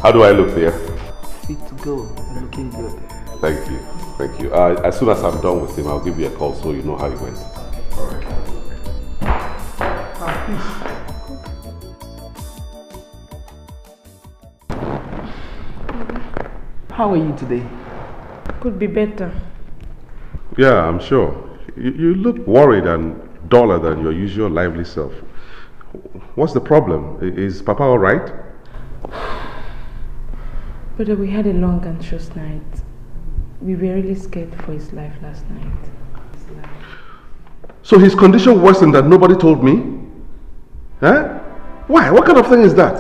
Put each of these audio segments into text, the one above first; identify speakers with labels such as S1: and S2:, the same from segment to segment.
S1: How do I look there?
S2: Fit to go. You're looking good.
S1: Thank you. Thank you. As soon as I'm done with him, I'll give you a call so you know how it went. All right.
S2: How are you today?
S3: Could be better.
S1: Yeah, I'm sure. You look worried and duller than your usual lively self. What's the problem? Is Papa all right?
S3: Brother, we had a long anxious night. We were really scared for his life last night.
S1: So his condition worsened and nobody told me? Huh? Why? What kind of thing is that?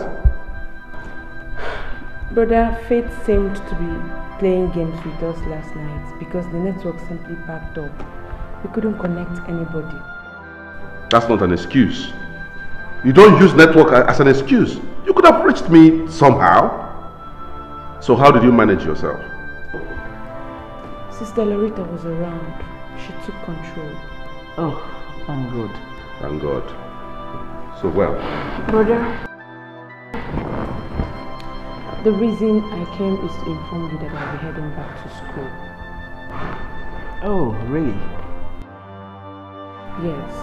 S3: Brother, Faith seemed to be playing games with us last night because the network simply packed up. We couldn't connect anybody.
S1: That's not an excuse. You don't use network as an excuse. You could have reached me somehow. So how did you manage yourself?
S3: Sister Loretta was around. She took control.
S2: Oh, thank God.
S1: Thank God. So well.
S3: Brother, the reason I came is to inform you that I'll be heading back to school.
S2: Oh, really?
S3: Yes.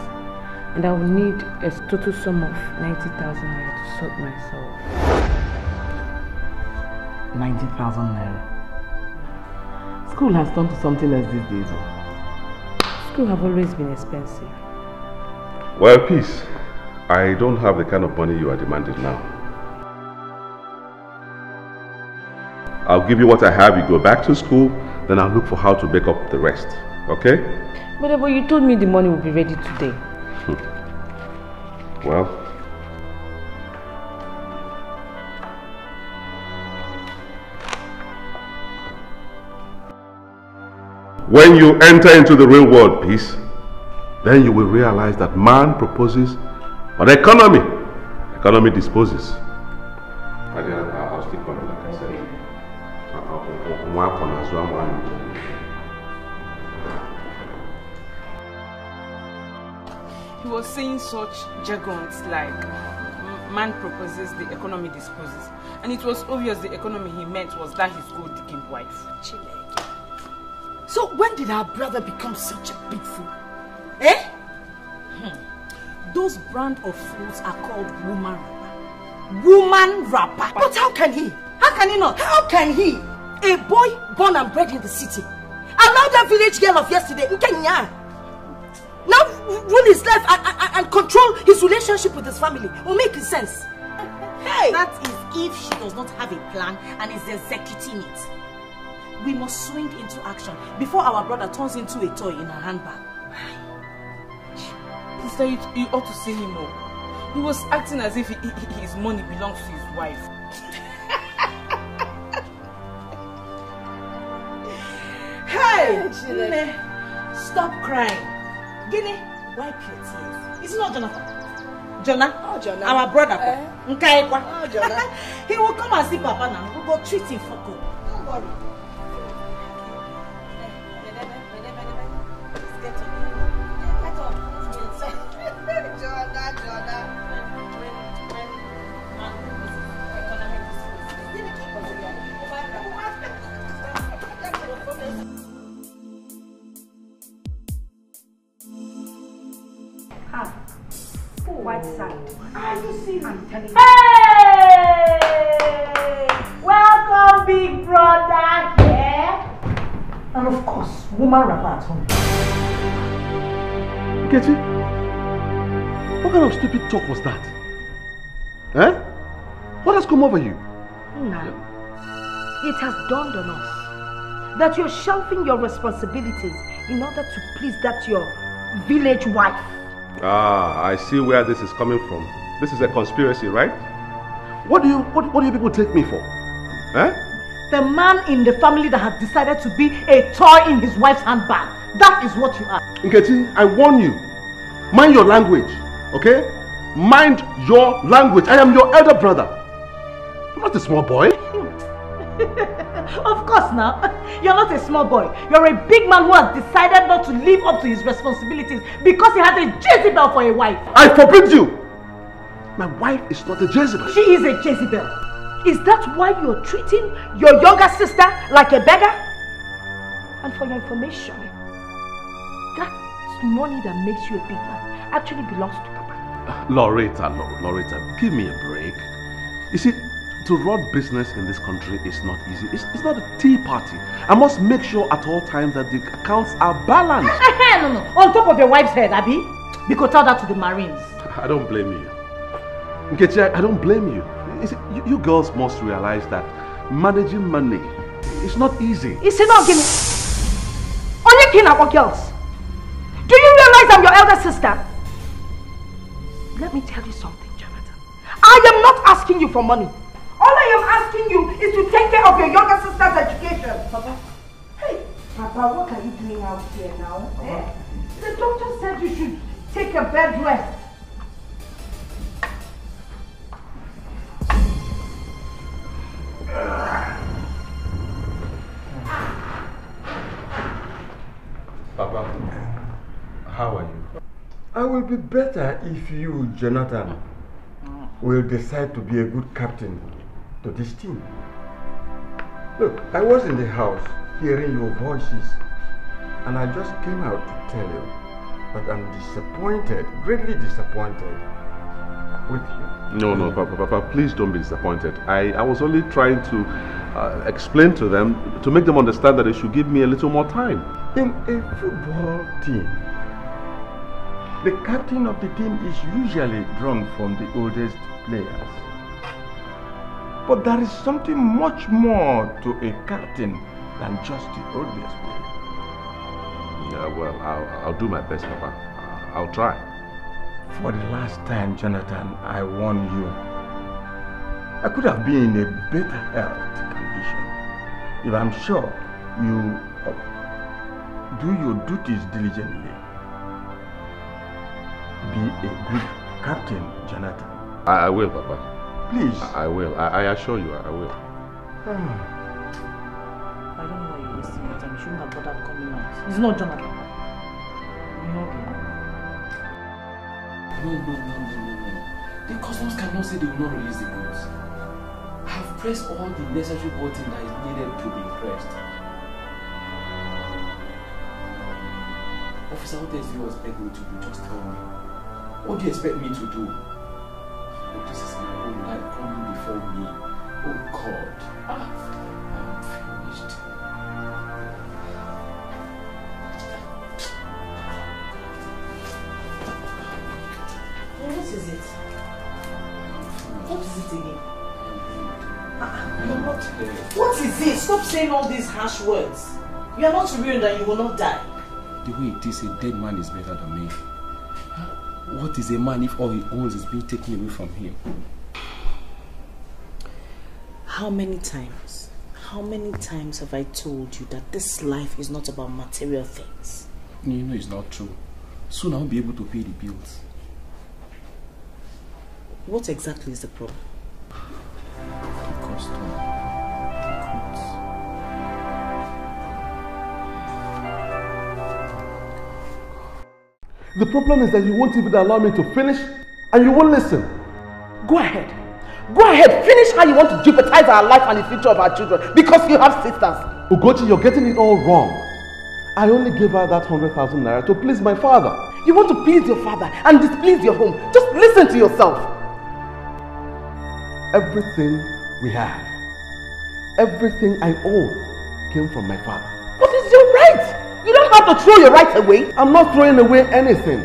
S3: And I will need a total sum of 90,000 naira to sort myself.
S2: 90,000 naira. School has turned to something else these days.
S3: School have always been expensive.
S1: Well, peace. I don't have the kind of money you are demanding now. I'll give you what I have, you go back to school, then I'll look for how to make up the rest. Okay?
S3: But you told me the money will be ready today.
S1: Well, when you enter into the real world, peace, then you will realize that man proposes, but economy disposes. I'll stick on it, like I said.
S4: He was saying such jargons like man proposes, the economy disposes. And it was obvious the economy he meant was that his gold digging wife.
S5: So when did our brother become such a big fool? Eh? Those brand of fools are called woman rapper. Woman rapper. But how can he? How can he not? How can he? A boy born and bred in the city. Allow that village girl of yesterday in Kenya. Now rule his life and control his relationship with his family. Will make sense. Hey!
S6: That is if she does not have a plan and is executing it. We must swing into action before our brother turns into a toy in her handbag.
S4: Sister, you ought to see him more. He was acting as if his money belongs to his wife.
S5: Hey! Stop crying. Guinea, wipe your tears. It's not Jonathan. Jonah? Oh, Jonah. Our brother. Oh, Jonah. He will come and see Papa now. We'll go treat him for good. Don't worry.
S7: White side.
S5: Are you serious?
S7: I'm telling you. Hey! Welcome, big brother here.
S5: And of course, woman rapper at home.
S1: Nkechi, what kind of stupid talk was that? Eh? What has come over you?
S7: Now, it has dawned on us that you're shelving your responsibilities in order to please that your village wife.
S1: Ah, I see where this is coming from. This is a conspiracy, right? What do you people take me for? Eh?
S7: The man in the family that has decided to be a toy in his wife's handbag. That is what you are.
S1: Nkechi, I warn you. Mind your language, okay? Mind your language. I am your elder brother. I'm not a small boy.
S7: Of course now. You're not a small boy. You're a big man who has decided not to live up to his responsibilities because he has a Jezebel for a wife.
S1: I forbid you. My wife is not a Jezebel.
S7: She is a Jezebel. Is that why you're treating your younger sister like a beggar? And for your information, that money that makes you a big man actually belongs to Papa.
S1: Loretta, give me a break. You see, to run business in this country is not easy. It's not a tea party. I must make sure at all times that the accounts are balanced.
S7: No. On top of your wife's head, Abby. Because tell that to the Marines.
S1: I don't blame you. Nkechi, I don't blame you. You see, you girls must realize that managing money is not easy.
S7: It's not giving. Only king our girls. Do you realize I'm your elder sister? Let me tell you something, Jonathan. I am not asking you for money. All I am asking you is to take care of your younger sister's education. Papa. Hey, Papa, what are you doing out here now? Eh? The doctor said you should take a bed rest.
S8: Papa, how are you? I will be better if you, Jonathan, will decide to be a good captain to this team. Look, I was in the house hearing your voices and I just came out to tell you that I'm disappointed, greatly disappointed with you.
S1: No, Papa, please don't be disappointed. I was only trying to explain to them, to make them understand that they should give me a little more time.
S8: In a football team, the captain of the team is usually drawn from the oldest players. But there is something much more to a captain than just the oldest player.
S1: Yeah, well, I'll do my best, Papa. I'll try.
S8: For the last time, Jonathan, I warn you. I could have been in a better health condition if I'm sure you do your duties diligently. Be a good captain, Jonathan.
S1: I will, Papa.
S8: Please.
S1: I will. I assure you, I will.
S6: I don't know why you're wasting your time. You shouldn't have bothered coming out. It's not Jonathan.
S9: No. The customs cannot say they will not release the goods. I have pressed all the necessary button that is needed to be pressed. Officer, what else do you expect me to do? Just tell me. What do you expect me to do? Oh, this is my own life coming before me. Oh God. I'm finished.
S6: What is it? What is it again? What is it? Stop saying all these harsh words. You are not real that you will not die.
S9: The way it is, a dead man is better than me. What is a man if all he owns is being taken away from him?
S6: How many times have I told you that this life is not about material things?
S9: You know it's not true. Soon I'll be able to pay the bills.
S6: What exactly is the problem?
S9: The custom.
S1: The problem is that you won't even allow me to finish and you won't listen.
S2: Go ahead. Finish how you want to jeopardize our life and the future of our children because you have sisters.
S1: Ugochi, you're getting it all wrong. I only gave her that 100,000 naira to please my father.
S2: You want to please your father and displease your home. Just listen to yourself.
S1: Everything we have, everything I own came from my father.
S2: What is your right? You don't have to throw your rights away.
S1: I'm not throwing away anything.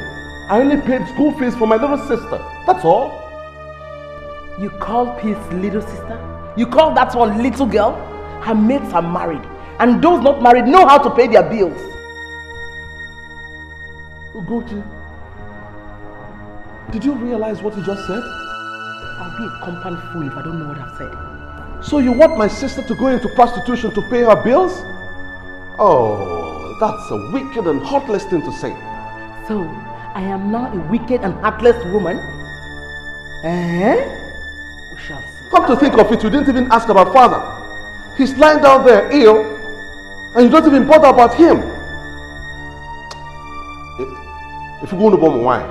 S1: I only paid school fees for my little sister. That's all.
S2: You call Peace little sister? You call that one little girl? Her mates are married. And those not married know how to pay their bills.
S1: Ugochi, did you realize what you just said?
S2: I'll be a compound fool if I don't know what I've said.
S1: So you want my sister to go into prostitution to pay her bills? Oh, that's a wicked and heartless thing to say.
S2: So, I am now a wicked and heartless woman? Eh? We shall see.
S1: Come to think of it, you didn't even ask about father. He's lying down there ill, and you don't even bother about him. If you're going to bomb wine,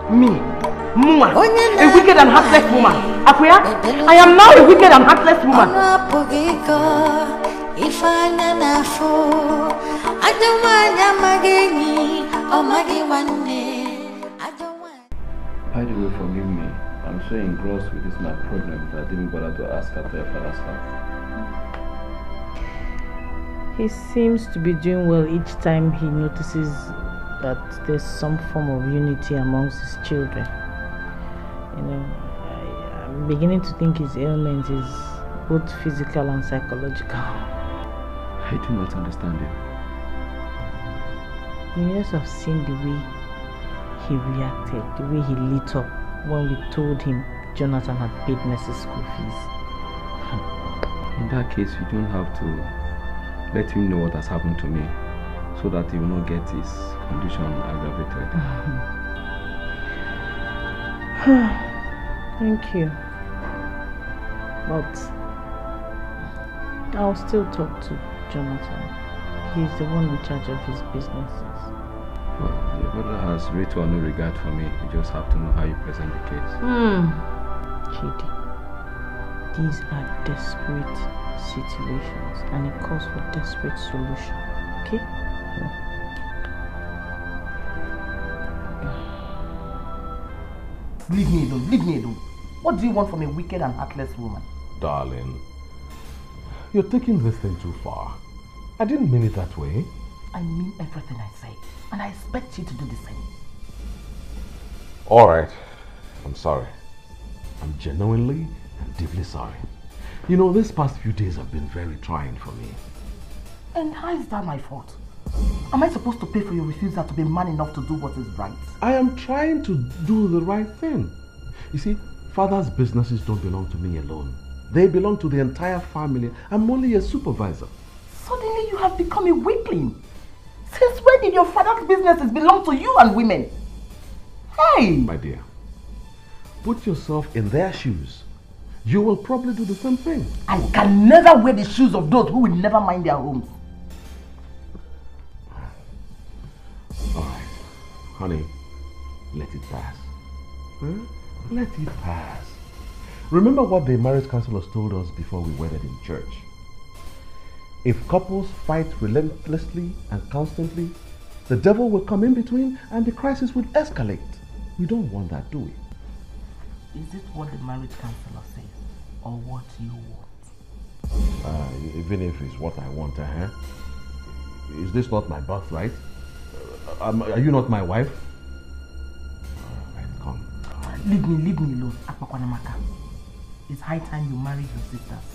S2: Me, Muma, a wicked and heartless woman. Akuya, I am now a wicked and heartless woman.
S9: By the way, forgive me. I'm so engrossed with this my problem that I didn't bother to ask after your father's house.
S10: He seems to be doing well each time he notices that there's some form of unity amongst his children. You know, I'm beginning to think his ailment is both physical and psychological.
S9: I do not understand you.
S10: You must have seen the way he reacted, the way he lit up when we told him Jonathan had paid Mercy's school fees.
S9: In that case, you don't have to let him know what has happened to me, so that he will not get his condition aggravated.
S10: Thank you. But I'll still talk to Jonathan. He's the one in charge of his businesses.
S9: Well, your brother has little or no regard for me. You just have to know how you present the case.
S10: Chidi, these are desperate situations and it calls for desperate solution. Okay?
S2: Leave me alone, leave me alone. What do you want from a wicked and heartless woman?
S1: Darling, you're taking this thing too far. I didn't mean it that way.
S2: I mean everything I say, and I expect you to do the same.
S1: Alright, I'm sorry. I'm genuinely and deeply sorry. You know, these past few days have been very trying for me.
S2: And how is that my fault? Am I supposed to pay for your refusal to be man enough to do what is right?
S1: I am trying to do the right thing. You see, father's businesses don't belong to me alone. They belong to the entire family. I'm only a supervisor.
S2: Suddenly you have become a weakling. Since when did your father's businesses belong to you and women? Hey!
S1: My dear, put yourself in their shoes. You will probably do the same thing.
S2: I can never wear the shoes of those who will never mind their homes.
S1: Alright, honey, let it pass. Huh? Let it pass. Remember what the marriage counselors told us before we wedded in church. If couples fight relentlessly and constantly, the devil will come in between and the crisis will escalate. We don't want that, do we?
S2: Is it what the marriage counselor says or what you want?
S1: Even if it's what I want, is this not my birthright? Are you not my wife? Alright, come.
S2: Leave me alone, Akpakwanamaka. It's high time you marry your sisters.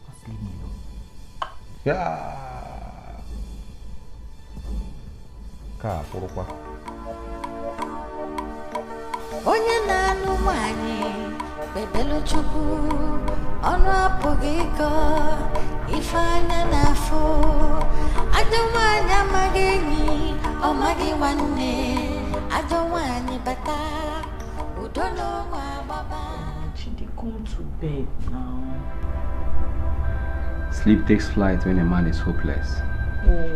S2: Just leave me alone.
S1: Yeah. Ka porokwa.
S11: Onye na-anụ nwanyị bedelu Chukwu ọnụ apụghị ịkọ ife anya n'afọ ajọ nwanyị amaghị enyi ọ maghị nwanne ajọ nwanyị bata udo n'ụwa agbaba.
S10: Chidi, come to bed now.
S9: Sleep takes flight when a man is hopeless.
S10: Oh,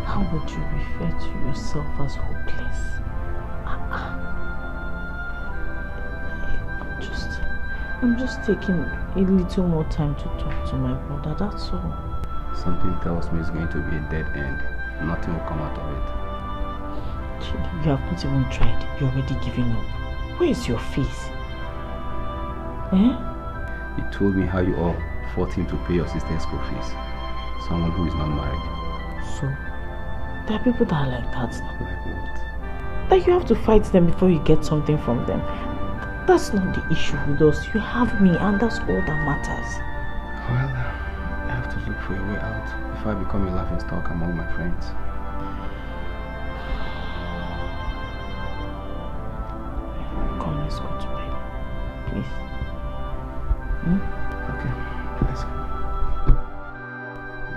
S10: how would you refer to yourself as hopeless? I'm just taking a little more time to talk to my brother, that's all.
S9: Something tells me it's going to be a dead end. Nothing will come out of it.
S10: Chidi, you have not even tried. You're already giving up. Where is your face?
S9: You told me how you all fought him to pay your sister's school fees. Someone who is not married.
S10: So, there are people that are like that now.
S9: Like what?
S10: That you have to fight them before you get something from them. That's not the issue with us. You have me and that's all that matters.
S9: Well, I have to look for a way out before I become a laughingstock among my friends.
S10: Come, let's go to bed. Please.
S9: Okay, let's go.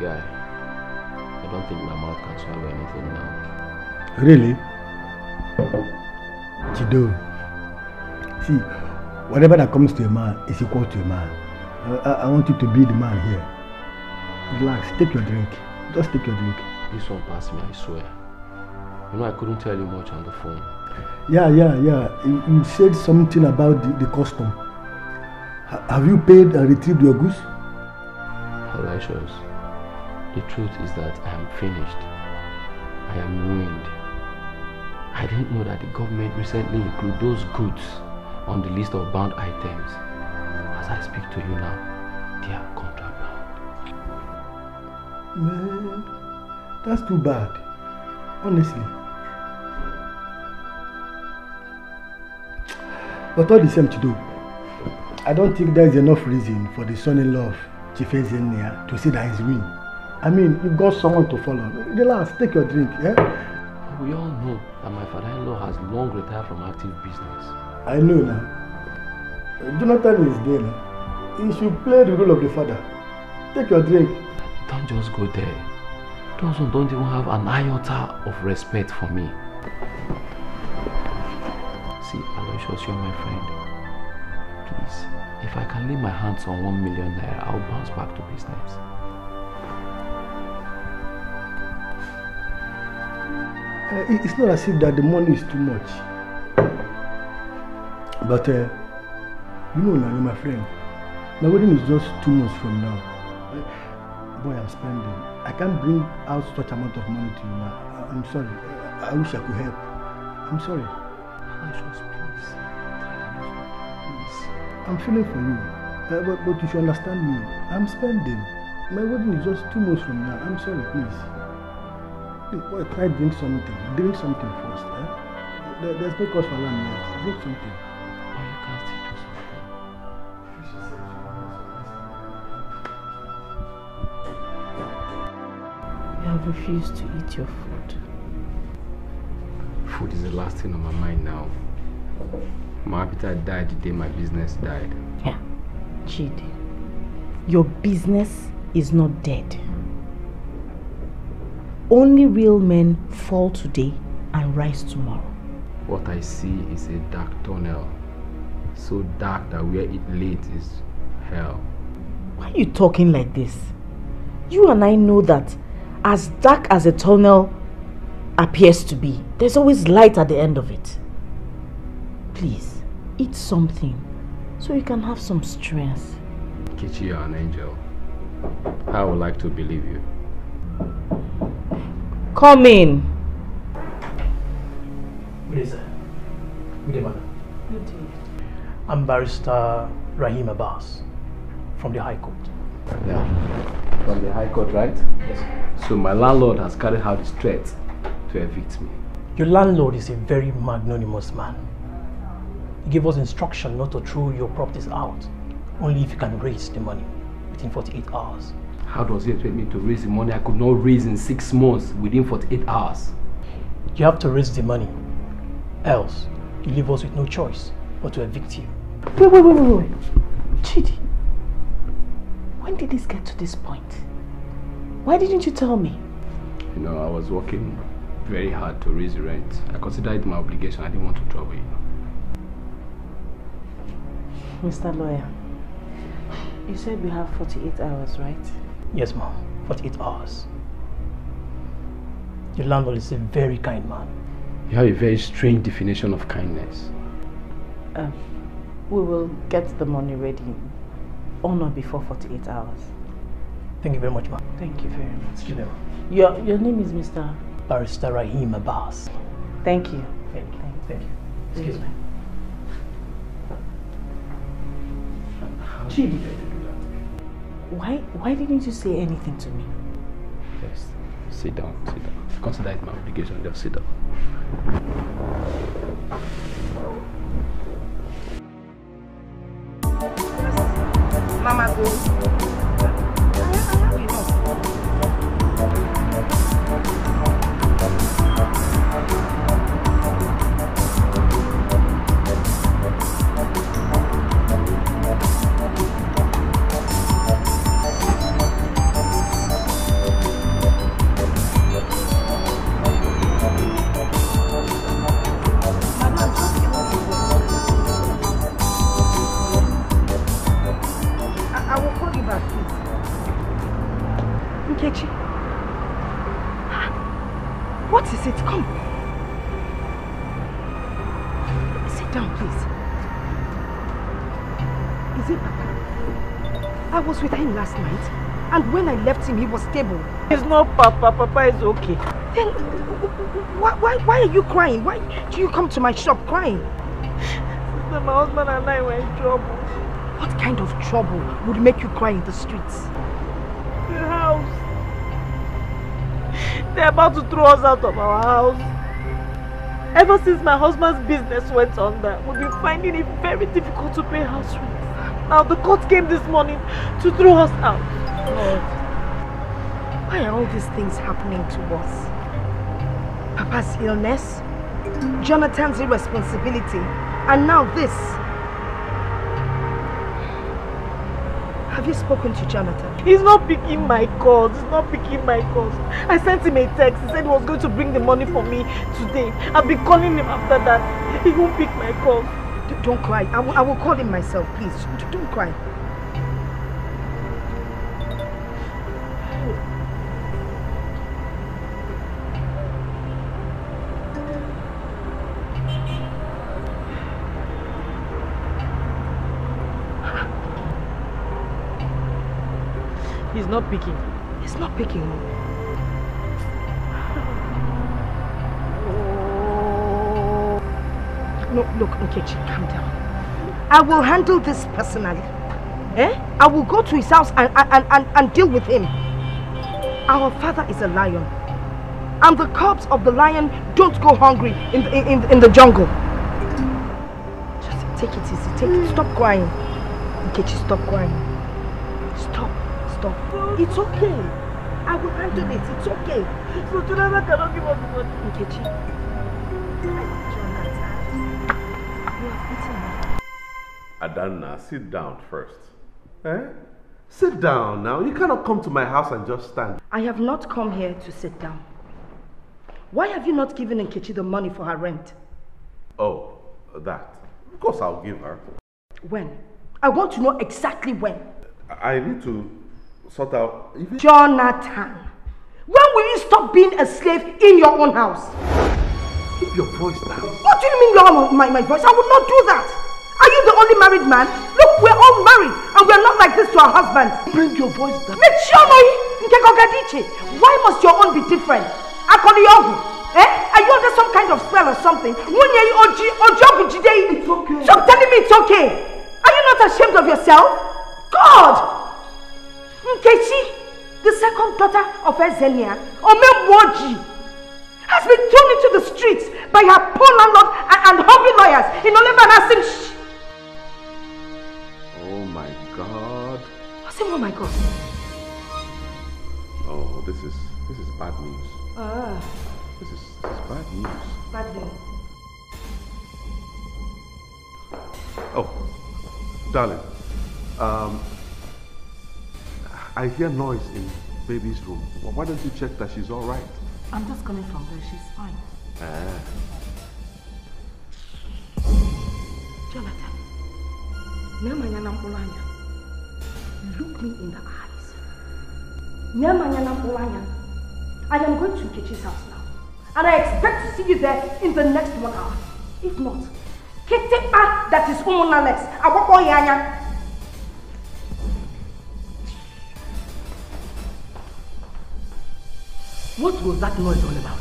S12: Guy, I don't think my mouth can swallow anything now.
S13: Really? Chido. See, whatever that comes to a man is equal to a man. I want you to be the man here. Relax, take your drink. Just take your drink.
S12: This one passed me, I swear. You know, I couldn't tell you much on the phone.
S13: Yeah. You said something about the custom. Have you paid and retrieved your goods?
S12: Aloysius, the truth is that I am finished. I am ruined. I didn't know that the government recently included those goods on the list of bound items. As I speak to you now, they are contraband.
S13: Man, that's too bad. Honestly. But all the same to do, I don't think there is enough reason for the son-in-law of Chief Ezenia to say that he's ruined. I mean, you've got someone to follow. Relax, take your drink, yeah?
S12: We all know that my father-in-law has long retired from active business.
S13: I know now. Jonathan is there now. He should play the role of the father. Take your drink.
S12: Don't just go there. Those who don't even have an iota of respect for me. See, Aloysius, you're my friend. Please, if I can lay my hands on 1 million naira, I'll bounce back to business.
S13: It's not as if that the money is too much. But, you know now, you're my friend. My wedding is just 2 months from now. Boy, I'm spending. I can't bring out such amount of money to you now. I'm sorry. I wish I could help. I'm sorry.
S12: Aloysius, please.
S13: I'm feeling for you. But you should understand me. I'm spending. My wedding is just 2 months from now. I'm sorry, please. Boy, try drink something. Drink something first. There's no cause for alarm yet. Drink something.
S12: Or you can still do something.
S10: You have refused to eat your food.
S12: Food is the last thing on my mind now. My appetite died the day my business died.
S10: Yeah, Chidi, your business is not dead. Only real men fall today and rise tomorrow.
S12: What I see is a dark tunnel. So dark that where it leads is hell.
S10: Why are you talking like this? You and I know that as dark as a tunnel appears to be, there's always light at the end of it. Please, eat something so you can have some strength.
S12: Kichi, you're an angel. I would like to believe you.
S10: Come in.
S14: Good day, sir. Good day, madam.
S10: Good day.
S14: I'm Barrister Rahim Abbas from the High Court.
S12: Yeah. From the High Court, right?
S14: Yes.
S12: So my landlord has carried out his threat to evict me.
S14: Your landlord is a very magnanimous man. He gave us instruction not to throw your properties out, only if you can raise the money within 48 hours.
S12: How does he expect me to raise the money I could not raise in 6 months within 48 hours?
S14: You have to raise the money, else you leave us with no choice but to evict you.
S10: Wait. Chidi, when did this get to this point? Why didn't you tell me?
S12: You know, I was working very hard to raise the rent. I considered it my obligation. I didn't want to trouble you.
S10: Mr. Lawyer, you said we have 48 hours, right?
S14: Yes, ma'am. 48 hours. Your landlord is a very kind man.
S12: You have a very strange definition of kindness.
S10: We will get the money ready on or before 48 hours.
S14: Thank you very much, ma'am.
S10: Thank you very much.
S14: Excuse me.
S10: Your name is Mr.
S14: Barrister Rahim Abbas.
S10: Thank you.
S14: Thank you. Excuse me.
S10: Chidi, why didn't you say anything to me?
S12: Yes. Sit down. Consider it my obligation. Just sit down.
S7: Mama, go. What is it? Come. down, please. Is it Papa? I was with him last night, and when I left him, he was stable.
S10: It's not Papa. Papa is okay.
S7: Then, why are you crying? Why do you come to my shop crying?
S10: Sister, my husband and I were in trouble.
S7: What kind of trouble would make you cry in the streets?
S10: The house. They're about to throw us out of our house. Ever since my husband's business went under, we've been finding it very difficult to pay house rent. Now the court came this morning to throw us out.
S7: God, why are all these things happening to us? Papa's illness, Jonathan's irresponsibility, and now this. Have you spoken to Jonathan?
S10: He's not picking my calls. I sent him a text. He said he was going to bring the money for me today. I've been calling him after that. He won't pick my call.
S7: Don't cry. I will call him myself, please. Don't cry.
S10: He's not picking.
S7: He's not picking. No, look, Nkechi, calm down. I will handle this personally. I will go to his house and deal with him. Our father is a lion. And the cubs of the lion don't go hungry in the jungle. Just take it easy. Stop crying. Nkechi, stop crying. Stop. It's okay. I will handle it. It's okay.
S10: So Jonathan cannot give us the money.
S7: Nkechi.
S1: Adanna, sit down first. Sit down now. You cannot come to my house and just stand.
S7: I have not come here to sit down. Why have you not given Nkechi the money for her rent?
S1: Oh, that. Of course I'll give her.
S7: When? I want to know exactly when.
S1: I need to sort out...
S7: Jonathan, when will you stop being a slave in your own house?
S1: Keep your voice down.
S7: What do you mean lower my voice? I would not do that. Are you the only married man? Look, we're all married and we're not like this to our husbands.
S1: Bring your voice down.
S7: Why must your own be different? Are you under some kind of spell or something? It's okay. Stop telling me it's okay. Are you not ashamed of yourself? God! Nkechi, the second daughter of Ezenia, Omemwoji, has been thrown into the streets by her poor landlord and hungry lawyers in Olemanasing.
S1: Oh my God.
S7: What's it? Oh my God.
S1: Oh, this is bad news. This is bad news.
S7: Bad news.
S1: Oh, darling. I hear noise in baby's room. Well, why don't you check that she's all right?
S7: I'm just coming from there. She's fine. Jonathan, look me in the eyes. I am going to Nkechi's house now. And I expect to see you there in the next 1 hour. If not, that is Alex. What was that noise all about?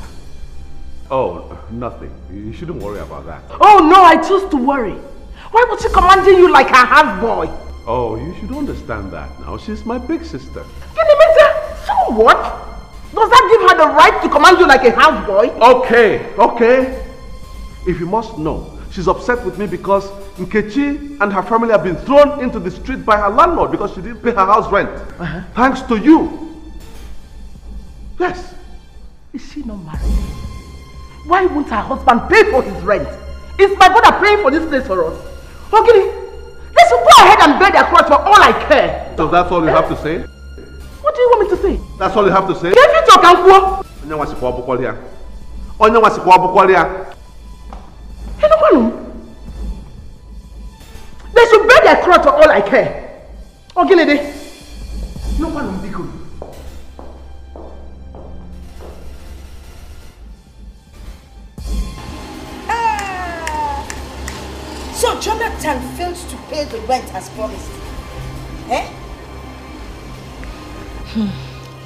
S1: Oh, nothing. You shouldn't worry about that.
S7: Oh no, I choose to worry. Why was she commanding you like a houseboy?
S1: Oh, you should understand that now. She's my big sister.
S7: So what? Does that give her the right to command you like a houseboy?
S1: Okay. If you must know, she's upset with me because Nkechi and her family have been thrown into the street by her landlord because she didn't pay her house rent. Thanks to you. Yes.
S7: Is she not married? Why won't her husband pay for his rent? Is my brother paying for this place for us? Okay, they should go ahead and bear their cross for all I care.
S1: So that's all you have to say?
S7: What do you want me to say?
S1: That's all you have to say?
S7: If you talk and go. They should bear their cross for all I care. Okay, no one will be good.
S5: Jonathan failed to pay the rent as promised. Eh?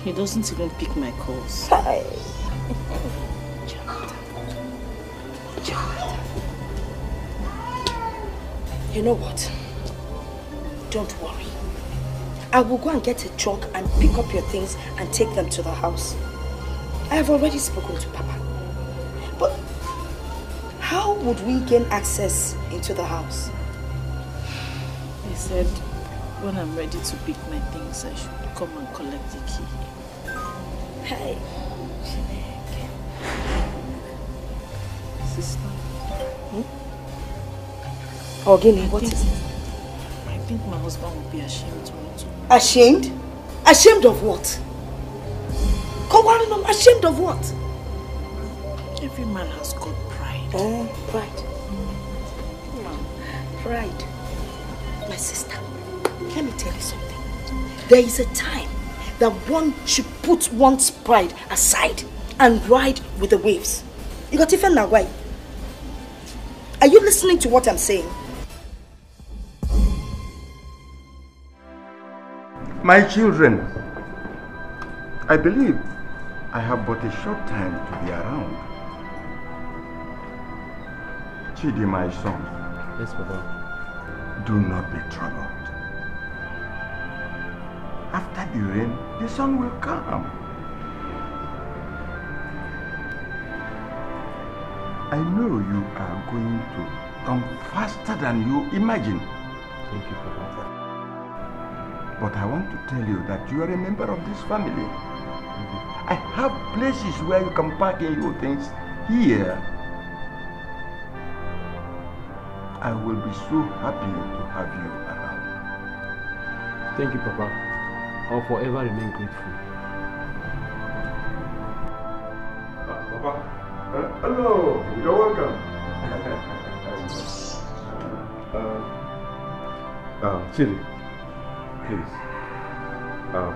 S6: He doesn't even pick my calls.
S5: Jonathan. You know what? Don't worry. I will go and get a truck and pick up your things and take them to the house. I have already spoken to Papa. But how would we gain access into the house?
S6: He said when I'm ready to pick my things, I should come and collect the key.
S5: Hey.
S6: Sister.
S5: Ogini, what is it?
S6: I think my husband will be ashamed to want to.
S5: Ashamed? Ashamed of what? Ashamed of what?
S6: Every man has got pride.
S5: Oh, pride. Pride. My sister, let me tell you something. There is a time that one should put one's pride aside and ride with the waves. You got even now, why? Are you listening to what I'm saying?
S8: My children, I believe I have but a short time to be around. Chidi, my son.
S12: Yes, Papa.
S8: Do not be troubled. After the rain, the sun will come. I know you are going to come faster than you imagine.
S12: Thank you, Papa.
S8: But I want to tell you that you are a member of this family. I have places where you can park in your things here. I will be so happy to have you around.
S12: Thank you, Papa. I'll forever remain grateful.
S8: Papa, hello, you're welcome.
S1: Chidi, please.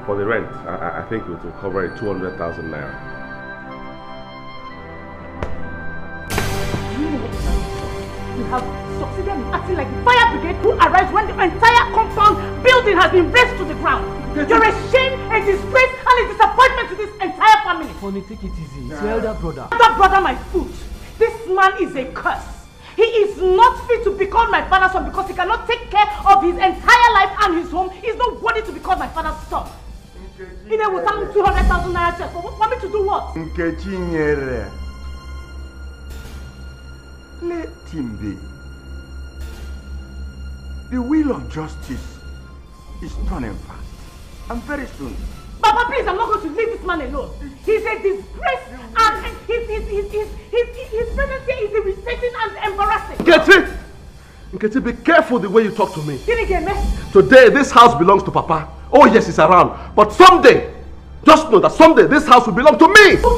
S1: For the rent, I think it will cover 200,000 naira.
S7: You have succeeded in acting like the fire brigade who arrives when the entire compound building has been razed to the ground. You're a shame, a disgrace, and a disappointment to this entire family.
S14: Honey, take it easy. It's your elder brother.
S7: Elder brother, my foot. This man is a curse. He is not fit to be called my father's son because he cannot take care of his entire life and his home. He is not worthy to be called my father's son. He then will tell me 200,000 naira check. For me to do what?
S8: Nkechi Nyere. Let him be. The wheel of justice is turning fast. And very soon.
S7: Papa, please, I'm not going to leave this man alone. He's a disgrace and his presence here is irritating and embarrassing.
S1: Nkechi, be careful the way you talk to me.
S7: Dikeh.
S1: Today, this house belongs to Papa. Oh yes, he's around. But someday, just know that someday this house will belong to me.
S7: Come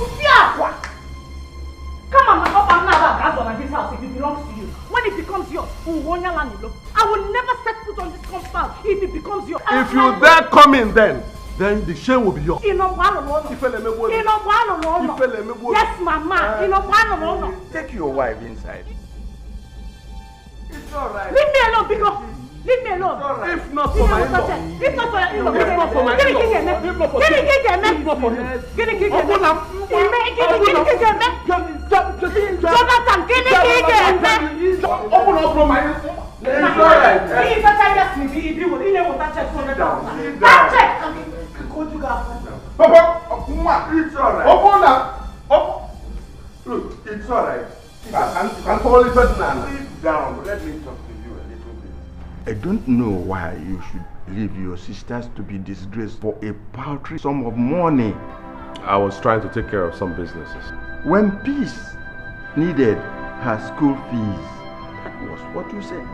S7: on, Papa, now this house if it belongs to you. When it becomes yours, I will never set foot on this compound if it becomes yours.
S1: If you dare come in then the shame will be yours.
S7: Yes, Mama.
S8: Take your wife inside. It's alright.
S7: Leave me alone, Biko. Leave me alone.
S1: If not for my in-law.
S7: If not for your in-law.
S1: If not for my in-law. If not for him.
S7: Jonathan,
S1: open up from my
S7: it's alright.
S8: Papa, it's alright.
S1: Open up.
S8: Look, it's alright.
S1: I'm calling Ferdinand.
S8: Sit down. Let me talk to you a little bit. I don't know why you should leave your sisters to be disgraced for a paltry sum of money.
S1: I was trying to take care of some businesses.
S8: When peace needed her school fees, that was what you said.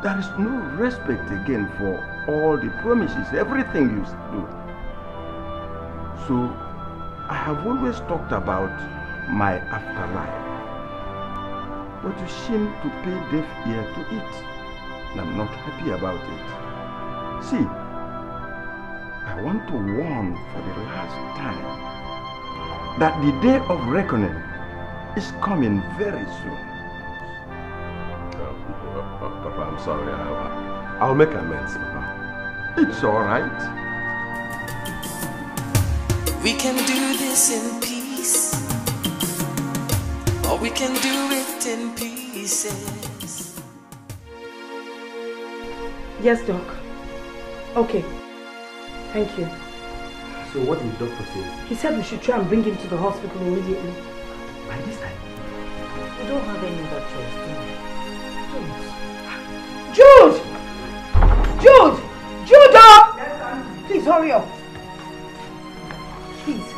S8: There is no respect again for all the promises, everything you do. So, I have always talked about my afterlife. But you seem to pay deaf ear to it. And I'm not happy about it. See, I want to warn for the last time that the day of reckoning is coming very soon.
S1: sorry. I'll make amends, Papa.
S8: It's all right.
S15: We can do this in peace, or we can do it in pieces.
S7: Yes, Doc. Okay. Thank you.
S12: So what did the doctor say?
S7: He said we should try and bring him to the hospital immediately.
S12: By this time?
S10: We don't have any other choice, do we?
S7: Jude! Jude! Jude! Please hurry up. Please,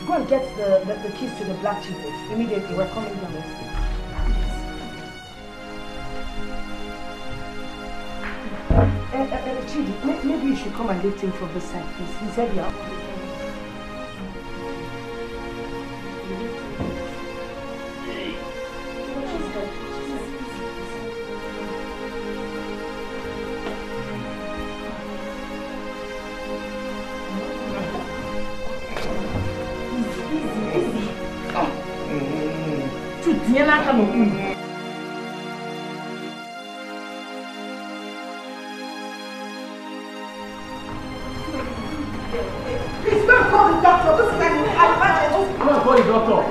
S7: go and get the keys to the black jeep immediately. We're coming down. Chidi, maybe you should come and lift him from the side, please. He's heavy up. Please go and call the doctor. This is like an emergency.
S12: Go and call the doctor.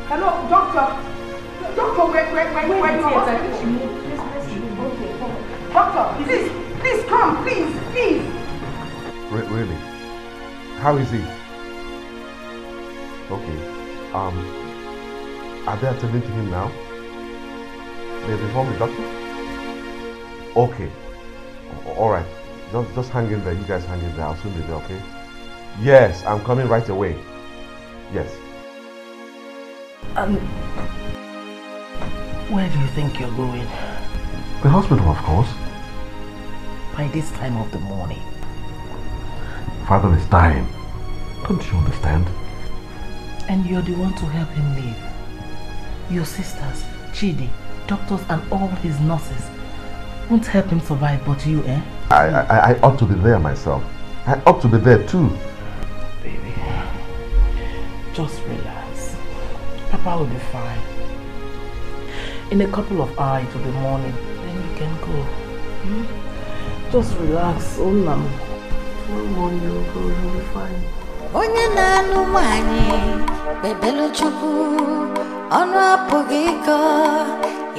S7: Hello, doctor. Doctor, where you are? Okay. Doctor, please come, please.
S1: Really? How is he? Okay. Are they attending to him now? They've informed the doctor? Okay. All right. Just hang in there. You guys hang in there. I'll soon be there, okay? Yes, I'm coming right away. Yes.
S2: Where do you think you're going?
S1: The hospital, of course.
S2: By this time of the morning.
S1: Father is dying. Don't you understand?
S2: And you're the one to help him live. Your sisters, Chidi, doctors and all his nurses won't help him survive, but you, eh?
S1: I ought to be there myself. I ought to be there too.
S2: Baby, just relax. Papa will be fine. In a couple of hours it will be morning, then you can go. Just relax, Olam. One morning you will go, you'll be fine.
S11: Onye na-anụ nwanyị bebelu chukwu ọnụ apụghị ịkọ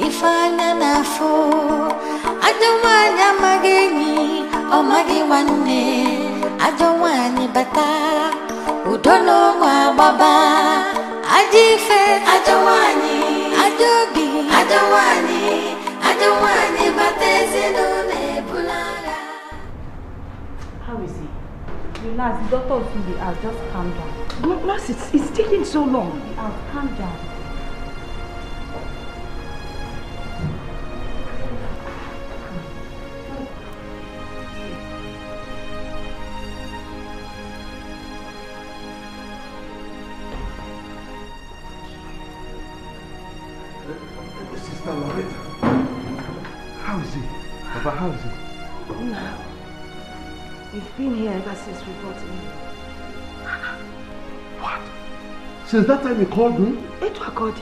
S11: ife anya na-afụ ajọ nwanyị amaghị enyi ọ maghị nwanne ajọ nwanyị bata udo n'ụmụ agbaba ajọ ife ajọ nwanyị ajọ obi ajọ nwanyị bata ezinụlọ ebulagha.
S3: How is he? Relax, the doctor will soon be out. Just calm down.
S7: No, Nurse, it's taking so long.
S3: Calm down.
S1: Sister Loretta, how is he? Papa, how is he?
S7: No. We've been here ever since we got him.
S1: What? Since that time you called me?
S7: It was God.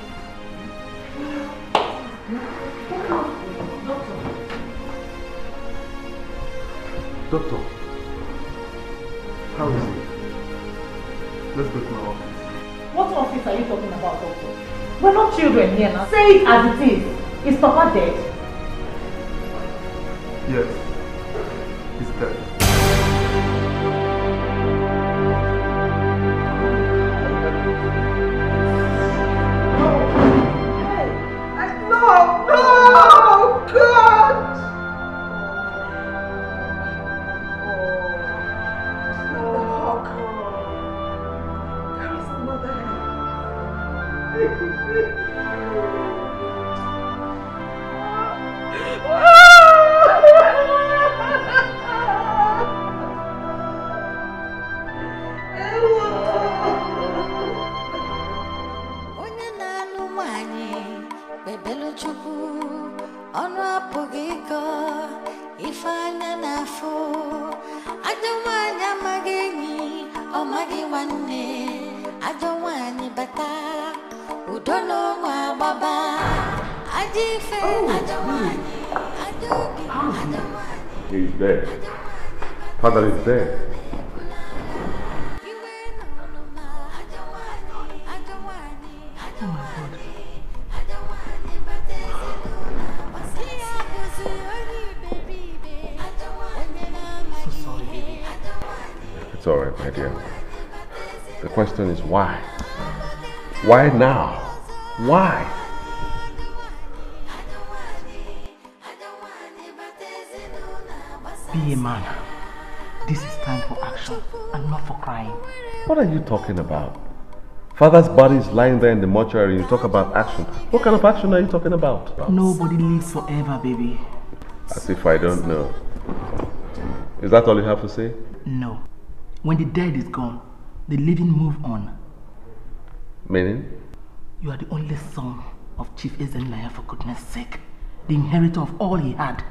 S1: Doctor, how is he? Let's go to my office.
S10: What office are you talking about, doctor? We're not children here now. Say it as it is. Is Papa dead?
S1: Yes, he's dead.
S7: No, God!
S11: Onye na-anụ nwanyị bebelu chukwu ọnụ apụghị ịkọ ifanya nafo ajawanya mageni o magiwane ajawani bata udono wa baba ajife ajawani ajogi ajawani.
S1: He's dead. Father is dead. It's all right, my dear. The question is why? Why now? Why?
S2: Be a man. This is time for action and not for crying.
S1: What are you talking about? Father's body is lying there in the mortuary and you talk about action. What kind of action are you talking about?
S2: Nobody lives forever, baby.
S1: As if I don't know. Is that all you have to say?
S2: No. When the dead is gone, the living move on.
S1: Meaning?
S2: You are the only son of Chief Ezenaya, for goodness sake. The inheritor of all he had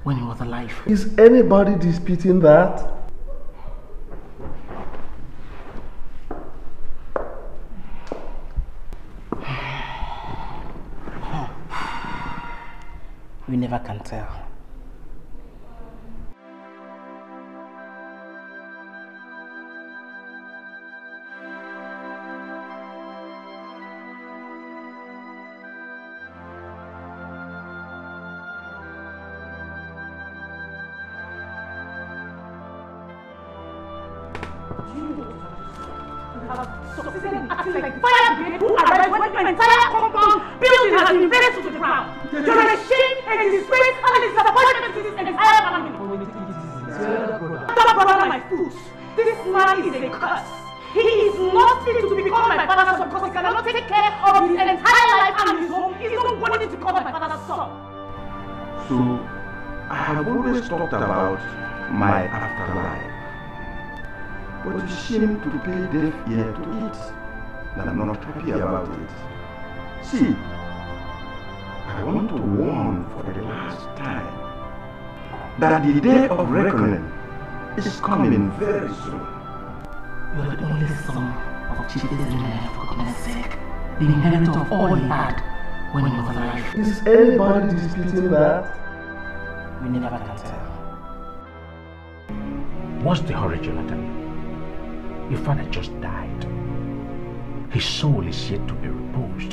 S2: when he was alive.
S1: Is anybody disputing that?
S2: We never can tell.
S7: Succeeded in acting like the fire brigade who arrived when your entire compound building has been razed to the ground. You're a shame, a disgrace, and a disappointment to this entire family. Stop bothering my foot. This man is a curse. He is not fit to become my father's son because he cannot take care of his entire life and his home. He's not worthy to become my father's son.
S16: So, I have always talked about my afterlife. But you seem to pay deaf ear to it, and I'm not happy about it. See, I want to warn for the last time that the day of reckoning is coming very soon.
S2: You are the only son of Chief Ezenaya, for goodness sake. The inheritor of all he had when he was alive.
S1: Is anybody disputing that?
S2: We never can tell.
S17: What's the hurry, Jonathan? Your father just died. His soul is yet to be reposed,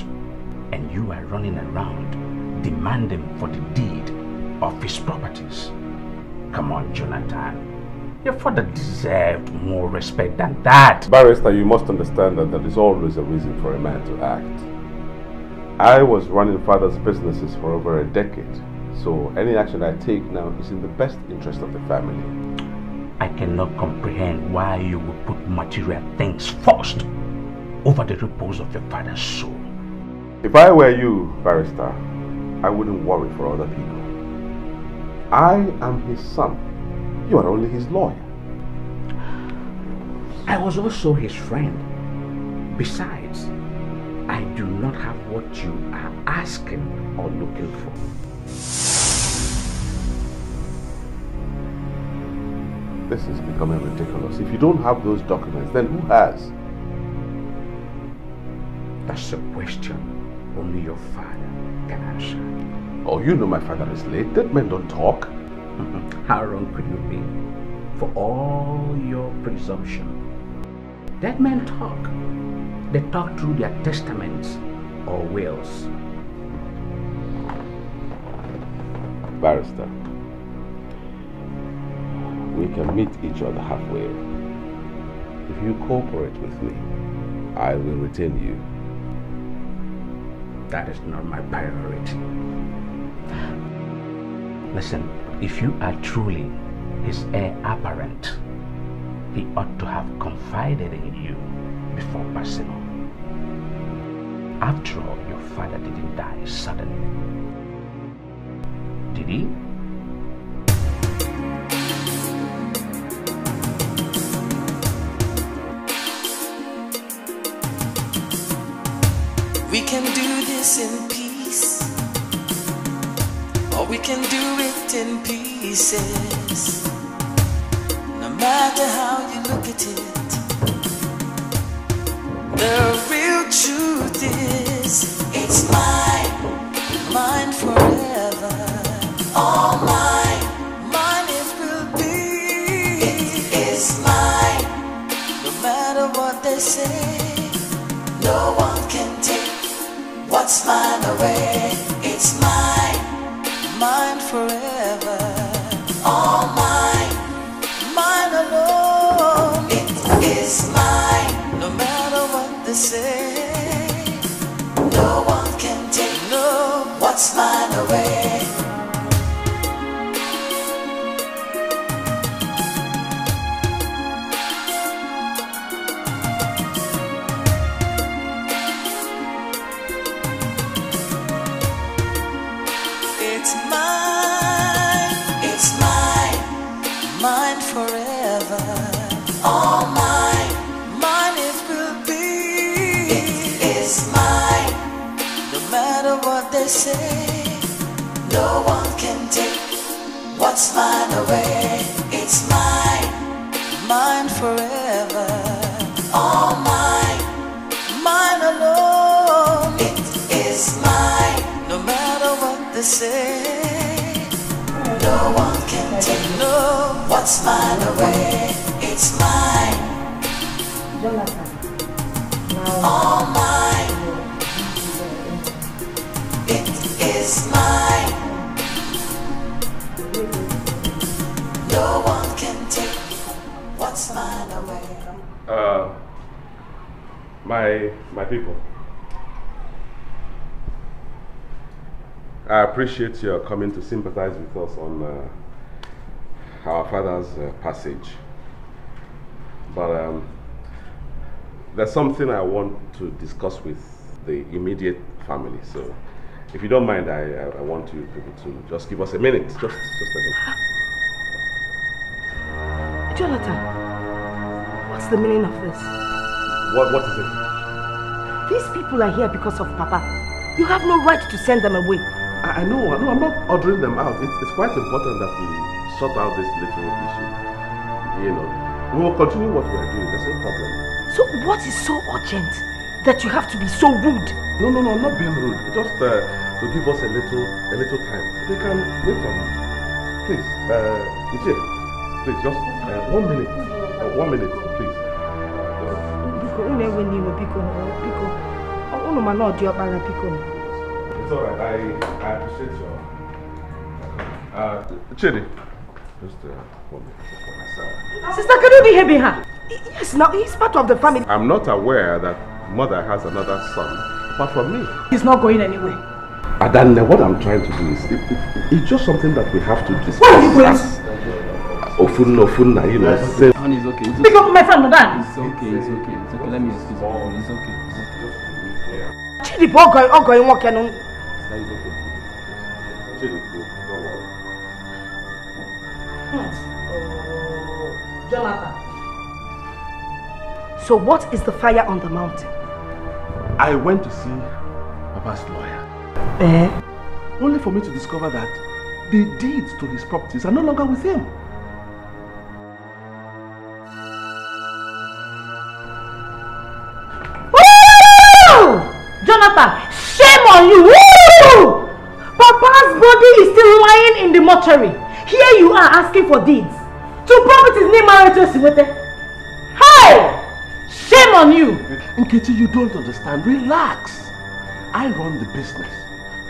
S17: and you are running around demanding for the deed of his properties. Come on, Jonathan. Your father deserved more respect than that.
S1: Barrister, you must understand that there is always a reason for a man to act. I was running father's businesses for over a decade, so any action I take now is in the best interest of the family.
S17: I cannot comprehend why you would put material things first over the repose of your father's soul.
S1: If I were you, Barrister, I wouldn't worry for other people. I am his son. You are only his lawyer.
S17: I was also his friend. Besides, I do not have what you are asking or looking for.
S1: This is becoming ridiculous. If you don't have those documents, then who has?
S17: That's a question only your father can answer.
S1: Oh, you know my father is late. Dead men don't talk.
S17: How wrong could you be? For all your presumption. Dead men talk. They talk through their testaments or wills.
S1: Barrister, we can meet each other halfway. If you cooperate with me, I will retain you.
S17: That is not my priority. Listen, if you are truly his heir apparent, he ought to have confided in you before passing on. After all, your father didn't die suddenly. Did he?
S15: We can do this in peace, or we can do it in pieces. No matter how you look at it, the real truth is it's mine, mine forever. All mine, mine it will be. It is mine, no matter what they say. No one can take what's mine away. It's mine, mine forever. All mine, mine alone. It is mine, no matter what they say. No one can take what's mine away. It's mine, mine forever. All mine, mine it will be. It is mine, no matter what they say. No one can take what's mine away. It's mine, mine forever. All mine, mine alone. It is mine, no matter what they say. No one can take what's mine away. It's mine, all mine. It is mine. No one can take what's mine away.
S1: My people, I appreciate your coming to sympathize with us on our father's passage. But there's something I want to discuss with the immediate family. So, if you don't mind, I want you people to just give us a minute. Just a minute.
S7: Jonathan, what's the meaning of this?
S1: What is it?
S7: These people are here because of Papa. You have no right to send them away.
S1: I know, I'm not ordering them out. It's quite important that we sort out this little issue. You know, we will continue what we are doing, there's no problem.
S7: So what is so urgent that you have to be so rude?
S1: No, I'm not being rude. Just to give us a little time. They can wait for me. Please, Ichie, please, just 1 minute. 1 minute, please. It's alright, I appreciate your... Chidi, just 1 minute.
S7: Sister, can you behave her? Yes, now he's part of the family.
S1: I'm not aware that mother has another son apart from me.
S7: He's not going anywhere.
S1: Adanne, what I'm trying to do is, it's just something that we have to discuss.
S7: Where are you going?
S1: Ofuna, you know.
S18: Honey, it's okay.
S7: Pick up my friend, Madan.
S18: It's okay. Let me excuse you. It's okay.
S7: Chidi, Ogo, what can on?
S18: It's okay.
S1: Chidi, don't worry.
S7: Jonathan. So what is the fire on the mountain?
S1: I went to see Papa's lawyer. Only for me to discover that the deeds to his properties are no longer with him.
S7: Jonathan, shame on you! Woo! Papa's body is still lying in the mortuary. Here you are asking for deeds. Two properties need married to Siwete. Hey! Shame on you!
S1: Nkechi, you don't understand. Relax. I run the business.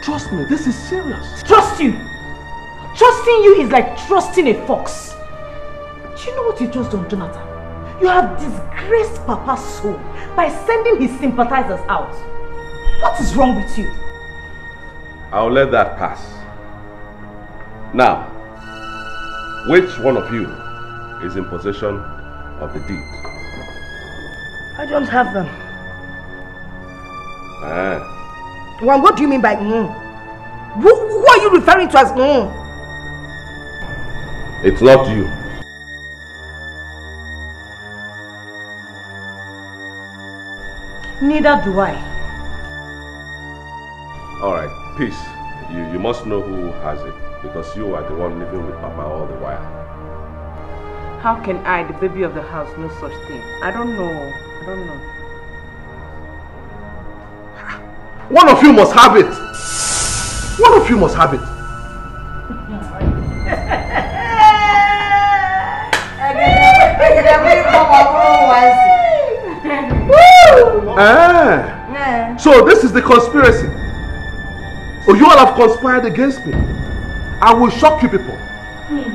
S1: Trust me, this is serious.
S7: Trust you? Trusting you is like trusting a fox. Do you know what you just done, Jonathan? You have disgraced Papa's soul by sending his sympathizers out. What is wrong with you?
S1: I'll let that pass. Now, which one of you is in possession of the deed?
S7: I don't have them.
S1: Well,
S7: what do you mean by Who are you referring to as
S1: It's not you.
S7: Neither do I.
S1: Alright, peace. You must know who has it, because you are the one living with Papa all the while.
S2: How can I, the baby of the house, know such thing? I don't know.
S1: One of you must have it. One of you must have it. So this is the conspiracy. Oh, you all have conspired against me. I will shock you people.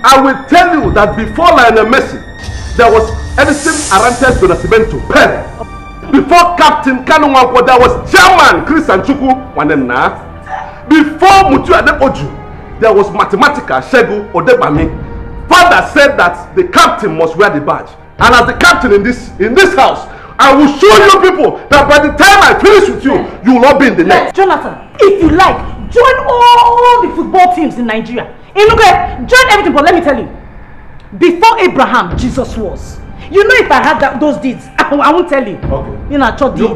S1: I will tell you that before Lionel Messi, there was Edison Arantes do Nascimento, Pele. Before Captain Kanu Wankwo, there was Chairman Chris Anchukwu Wanena. Before Mutu Adepoju, there was Mathematica Shegu Odebami. Father said that the captain must wear the badge. And as the captain in this house, I will show you people that by the time I finish with you, you will not be in the net.
S7: Jonathan, if you like, join all the football teams in Nigeria. Join everything, but let me tell you, before Abraham, Jesus was. You know, if I had those deeds, I won't tell you. Okay. You know, church deeds.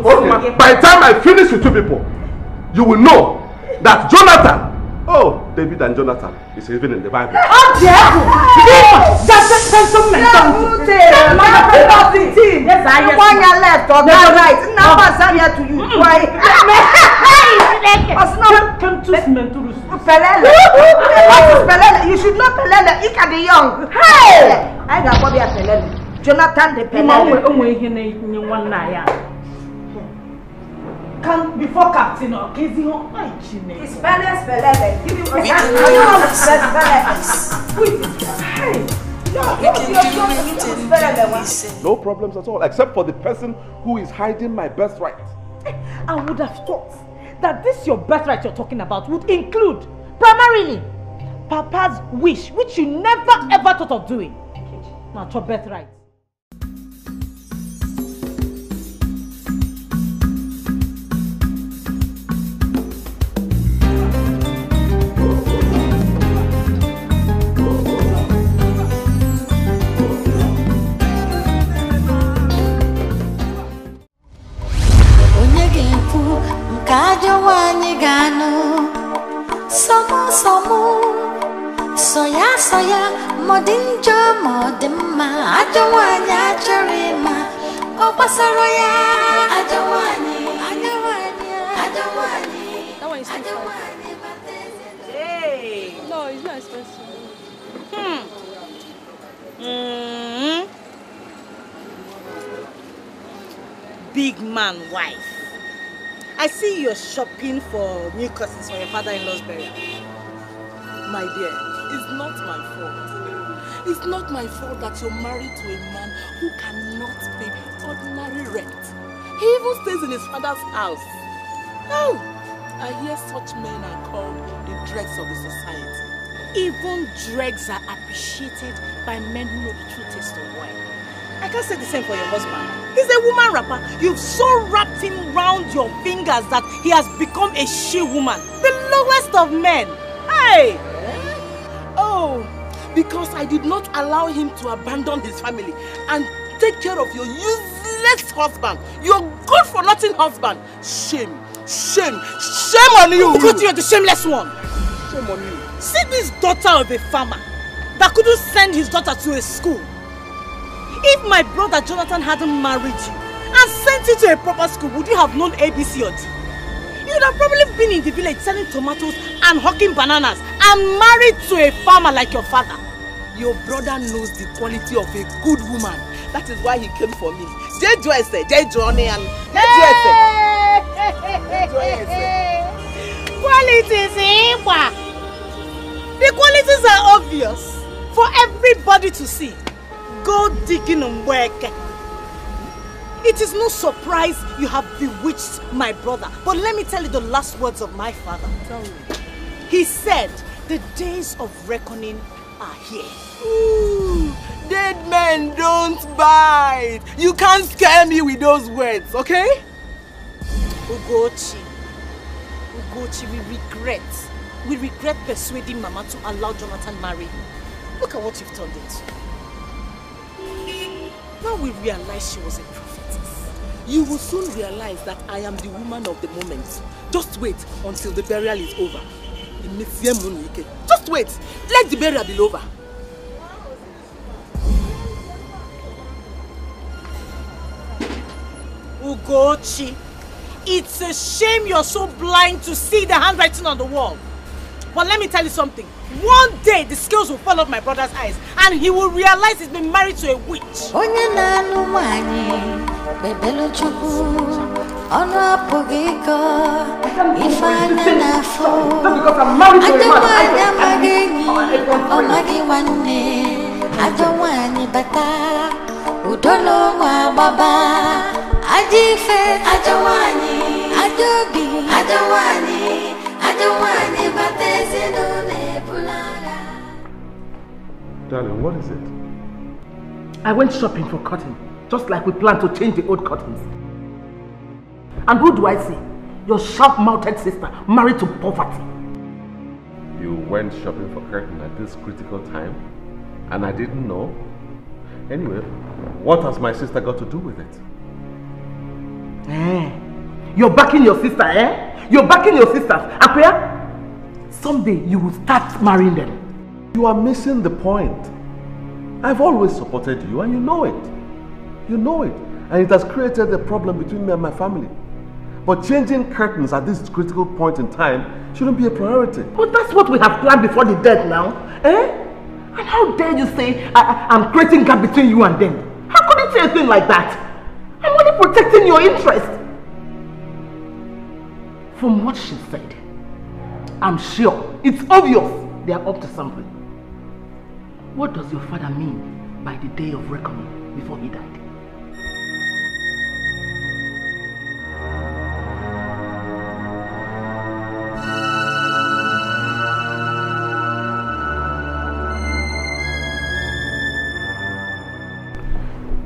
S1: By the time I finish with you people, you will know that Jonathan, David and Jonathan is even in the Bible.
S7: Oh, devil! Just some mentality. Yes, I am.
S5: One year left, or that right? Now I'm here to you. Why? You should not pelele. Ika the young. Hey! I got Bobby a pelele. Jonathan the pelele.
S7: Come before Captain or Casey.
S5: It's pelele. Give me
S1: no problems at all, except for the person who is hiding my birthright.
S7: I would have thought that this your birthright you're talking about would include primarily Papa's wish, which you never ever thought of doing. Not your birthright.
S11: Soya, modinjo, modima, adawanya, charima, opasaroya, adawani.
S6: That one is adawani. Hey. No, it's not expensive.
S5: Big man wife. I see you're shopping for new cousins for your father-in-law's burial.
S2: My dear, it's not my fault. It's not my fault that you're married to a man who cannot pay ordinary rent. He even stays in his father's house. Oh, I hear such men are called the dregs of the society.
S5: Even dregs are appreciated by men who know the true taste of wine. I can't say the same for your husband. He's a woman rapper. You've so wrapped him round your fingers that he has become a she-woman. The lowest of men. Hey!
S2: Oh, because I did not allow him to abandon his family and take care of your useless husband. Your good-for-nothing husband. Shame. Shame. Shame on you.
S5: Go to you, the shameless one.
S2: Shame on you.
S5: See this daughter of a farmer that couldn't send his daughter to a school. If my brother Jonathan hadn't married you and sent you to a proper school, would you have known ABC or D? You would have probably been in the village selling tomatoes and hawking bananas and married to a farmer like your father.
S2: Your brother knows the quality of a good woman. That is why he came for me.
S5: Qualities, the qualities are obvious for everybody to see. Go digging and work. It is no surprise you have bewitched my brother. But let me tell you the last words of my father.
S2: Tell me.
S5: He said, the days of reckoning are here.
S2: Ooh, dead men don't bite. You can't scare me with those words, okay?
S5: Ugochi, we regret persuading Mama to allow Jonathan marry you. Look at what you've turned into. Now we realize she was a prophetess.
S2: You will soon realize that I am the woman of the moment. Just wait until the burial is over.
S7: Just wait. Let the burial be over.
S6: Ugochi, it's a shame you're so blind to see the handwriting on the wall. But let me tell you something. One day the scales will fall off my brother's eyes and he will realize he's been married to a witch.
S1: Darling, what is it?
S2: I went shopping for cotton, just like we planned to change the old cottons. And who do I see? Your sharp-mouthed sister, married to poverty.
S1: You went shopping for curtain at this critical time, and I didn't know? Anyway, what has my sister got to do with it?
S2: You're backing your sister, eh? You're backing your sisters. Apia, someday you will start marrying them.
S1: You are missing the point. I've always supported you and you know it. You know it. And it has created a problem between me and my family. But changing curtains at this critical point in time shouldn't be a priority.
S2: But that's what we have planned before the death now. Eh? And how dare you say I'm creating a gap between you and them? How could you say a thing like that? I'm only protecting your interest. From what she said, I'm sure, it's obvious they are up to something. What does your father mean by the day of reckoning before he died?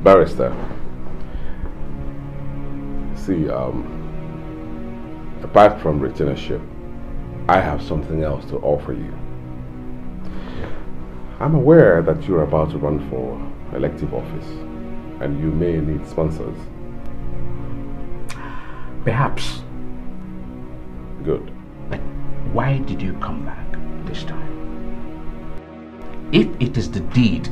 S1: Barrister, see, apart from retainership, I have something else to offer you. I'm aware that you're about to run for elective office and you may need sponsors.
S17: Perhaps.
S1: Good.
S17: But why did you come back this time? If it is the deed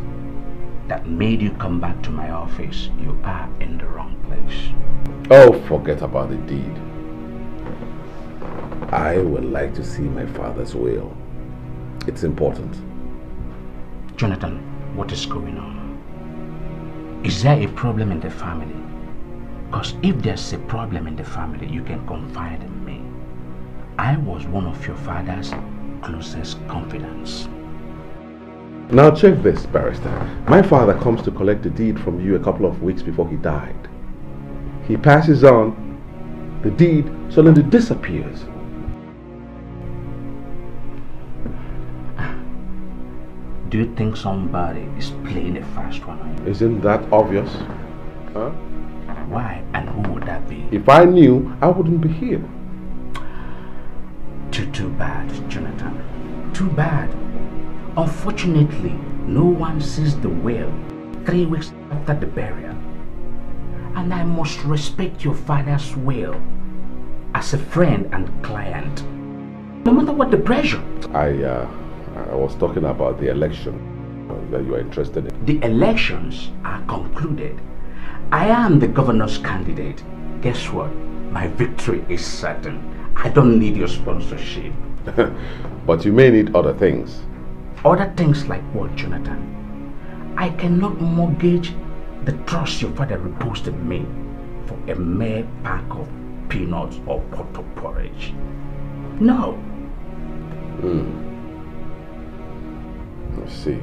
S17: that made you come back to my office, you are in the wrong place.
S1: Oh, forget about the deed. I would like to see my father's will. It's important.
S17: Jonathan, what is going on? Is there a problem in the family? Because if there's a problem in the family, you can confide in me. I was one of your father's closest confidants.
S1: Now check this, Barrister. My father comes to collect the deed from you a couple of weeks before he died. He passes on, the deed suddenly disappears.
S17: Do you think somebody is playing a fast one on you?
S1: Isn't that obvious? Huh?
S17: Why and who would that be?
S1: If I knew, I wouldn't be here.
S17: Too bad, Jonathan. Too bad. Unfortunately, no one sees the will 3 weeks after the burial. And I must respect your father's will as a friend and client, no matter what the pressure.
S1: I was talking about the election that you are interested in.
S17: The elections are concluded. I am the governor's candidate. Guess what? My victory is certain. I don't need your sponsorship.
S1: But you may need other things.
S17: Other things like what, Jonathan? I cannot mortgage the trust your father reposed in me for a mere pack of peanuts or pot of porridge. No.
S1: I see.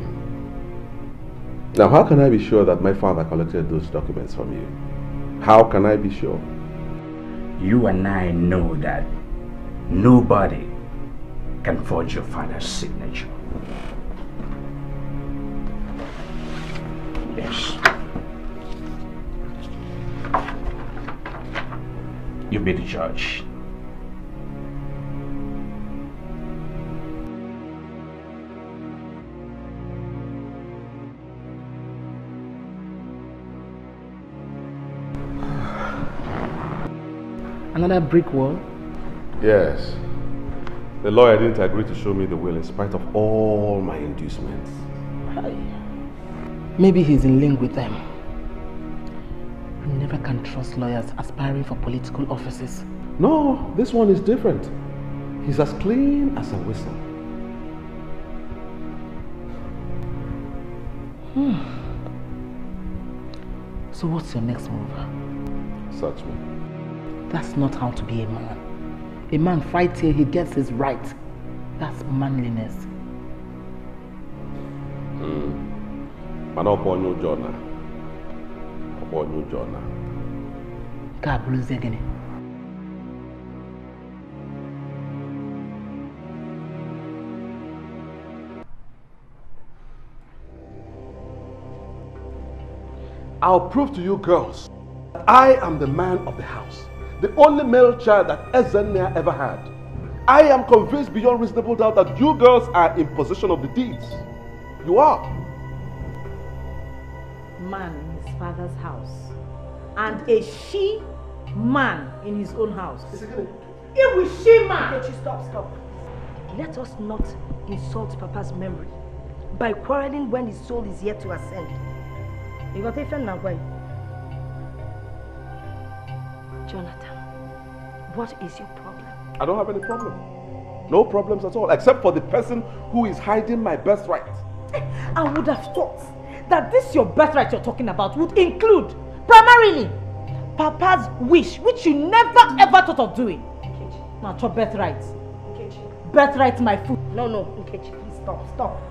S1: Now, how can I be sure that my father collected those documents from you? How can I be sure?
S17: You and I know that nobody can forge your father's signature. Yes. You be the judge.
S2: Another brick wall?
S1: Yes. The lawyer didn't agree to show me the will in spite of all my inducements.
S2: Maybe he's in link with them. You never can trust lawyers aspiring for political offices.
S1: No, this one is different. He's as clean as a whistle.
S2: So what's your next move?
S1: Search me.
S2: That's not how to be a man. A man fights till he gets his right. That's manliness.
S1: Man upon your journal. Upon your journal.
S2: Gabruzegene.
S1: I'll prove to you girls that I am the man of the house. The only male child that Ezenia ever had. I am convinced beyond reasonable doubt that you girls are in possession of the deeds. You are.
S7: Man in his father's house. And a she-man in his own house. It was she-man.
S5: Okay, stop. Let us not insult Papa's memory by quarreling when his soul is yet to ascend. You got a friend now, boy? Jonathan, what is your problem?
S1: I don't have any problem. No problems at all, except for the person who is hiding my birthright.
S7: I would have thought that this your birthright you're talking about would include, primarily, Papa's wish, which you never ever thought of doing. Nkechi. Now, your birthright.
S5: Nkechi.
S7: Birthright my food.
S5: No, Nkechi, please stop.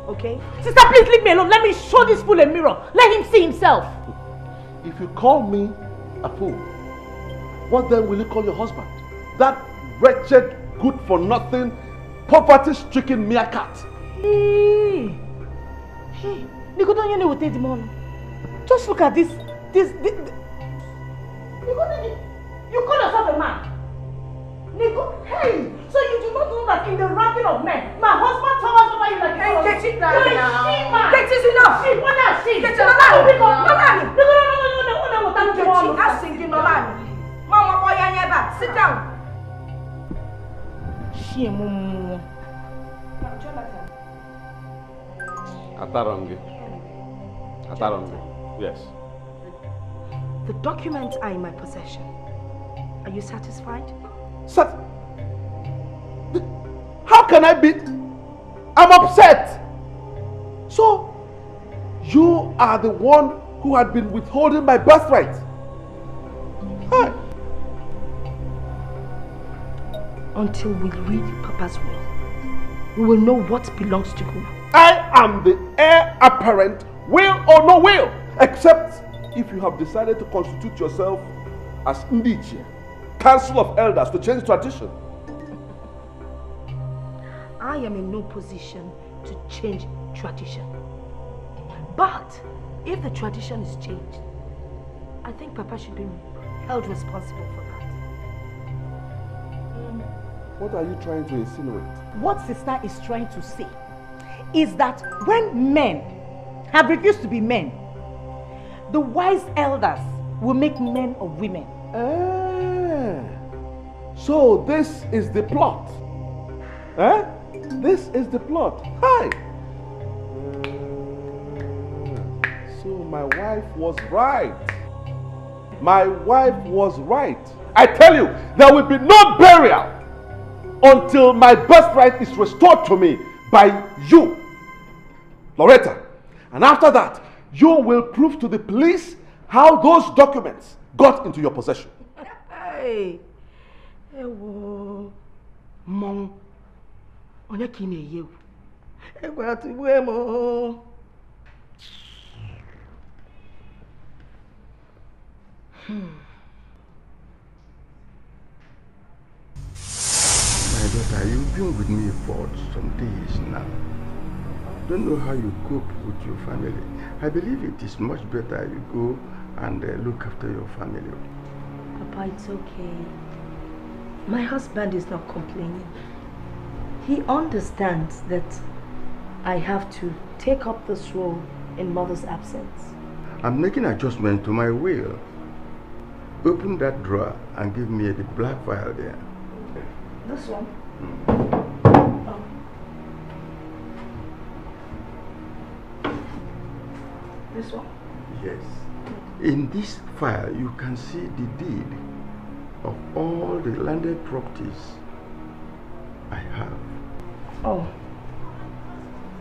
S5: Okay?
S7: Sister, please leave me alone. Let me show this fool a mirror. Let him see himself.
S1: If you call me a fool, what then will you call your husband? That wretched, good-for-nothing, poverty-stricken meerkat.
S7: Hey, Nikodon, you will take the money. Just look at this. You call yourself a man? Nico, hey! So you do not know that in the ranking of men, my husband told us about you like a
S5: Nkechi, now.
S7: Nkechi is enough. She, what is she?
S5: Nkechi, no.
S7: Nkechi,
S5: I'm singing Nolani. Mama, boy, I never. Sit down.
S7: She, Jonathan.
S1: Atarongi. Yes.
S5: The documents are in my possession. Are you satisfied?
S1: How can I be? I'm upset. So, you are the one who had been withholding my birthright. Hi.
S5: Until we read Papa's will, we will know what belongs to who.
S1: I am the heir apparent, will or no will, except if you have decided to constitute yourself as Ndichie, Council of Elders, to change tradition.
S5: I am in no position to change tradition. But if the tradition is changed, I think Papa should be held responsible for that.
S1: What are you trying to insinuate?
S7: What sister is trying to say is that when men have refused to be men, the wise elders will make men of women.
S1: So this is the plot. This is the plot. Hi. So my wife was right. My wife was right. I tell you, there will be no burial until my birthright is restored to me by you, Loretta. And after that, you will prove to the police how those documents got into your possession.
S5: Hey. Mom. Onye kine yewu. Egwa tuwe mo.
S16: My daughter, you've been with me for some days now. Don't know how you cope with your family. I believe it is much better you go and look after your family.
S5: Papa, it's okay. My husband is not complaining. He understands that I have to take up this role in mother's absence.
S16: I'm making adjustment to my will. Open that drawer and give me the black file there.
S7: This one? Oh. This one?
S16: Yes. In this file, you can see the deed of all the landed properties I have.
S7: Oh.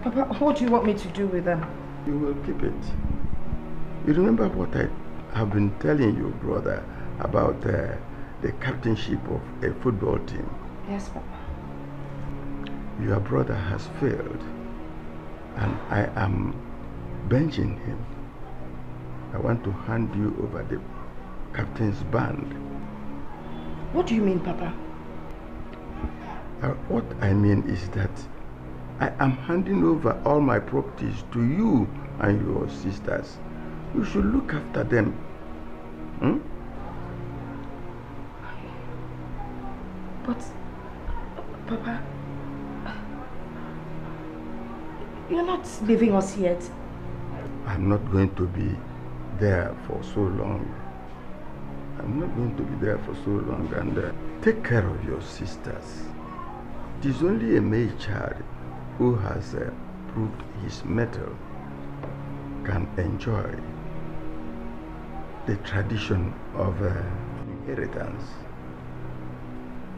S7: Papa, what do you want me to do with them?
S16: You will keep it. You remember what I have been telling you, brother, about the captainship of a football team?
S7: Yes, Papa.
S16: Your brother has failed, and I am benching him. I want to hand you over the captain's band.
S7: What do you mean, Papa?
S16: What I mean is that I am handing over all my properties to you and your sisters. You should look after them. Hmm?
S7: But, Papa, you're not leaving us yet.
S16: I'm not going to be there for so long. I'm not going to be there for so long. And take care of your sisters. It is only a male child who has proved his mettle can enjoy the tradition of inheritance.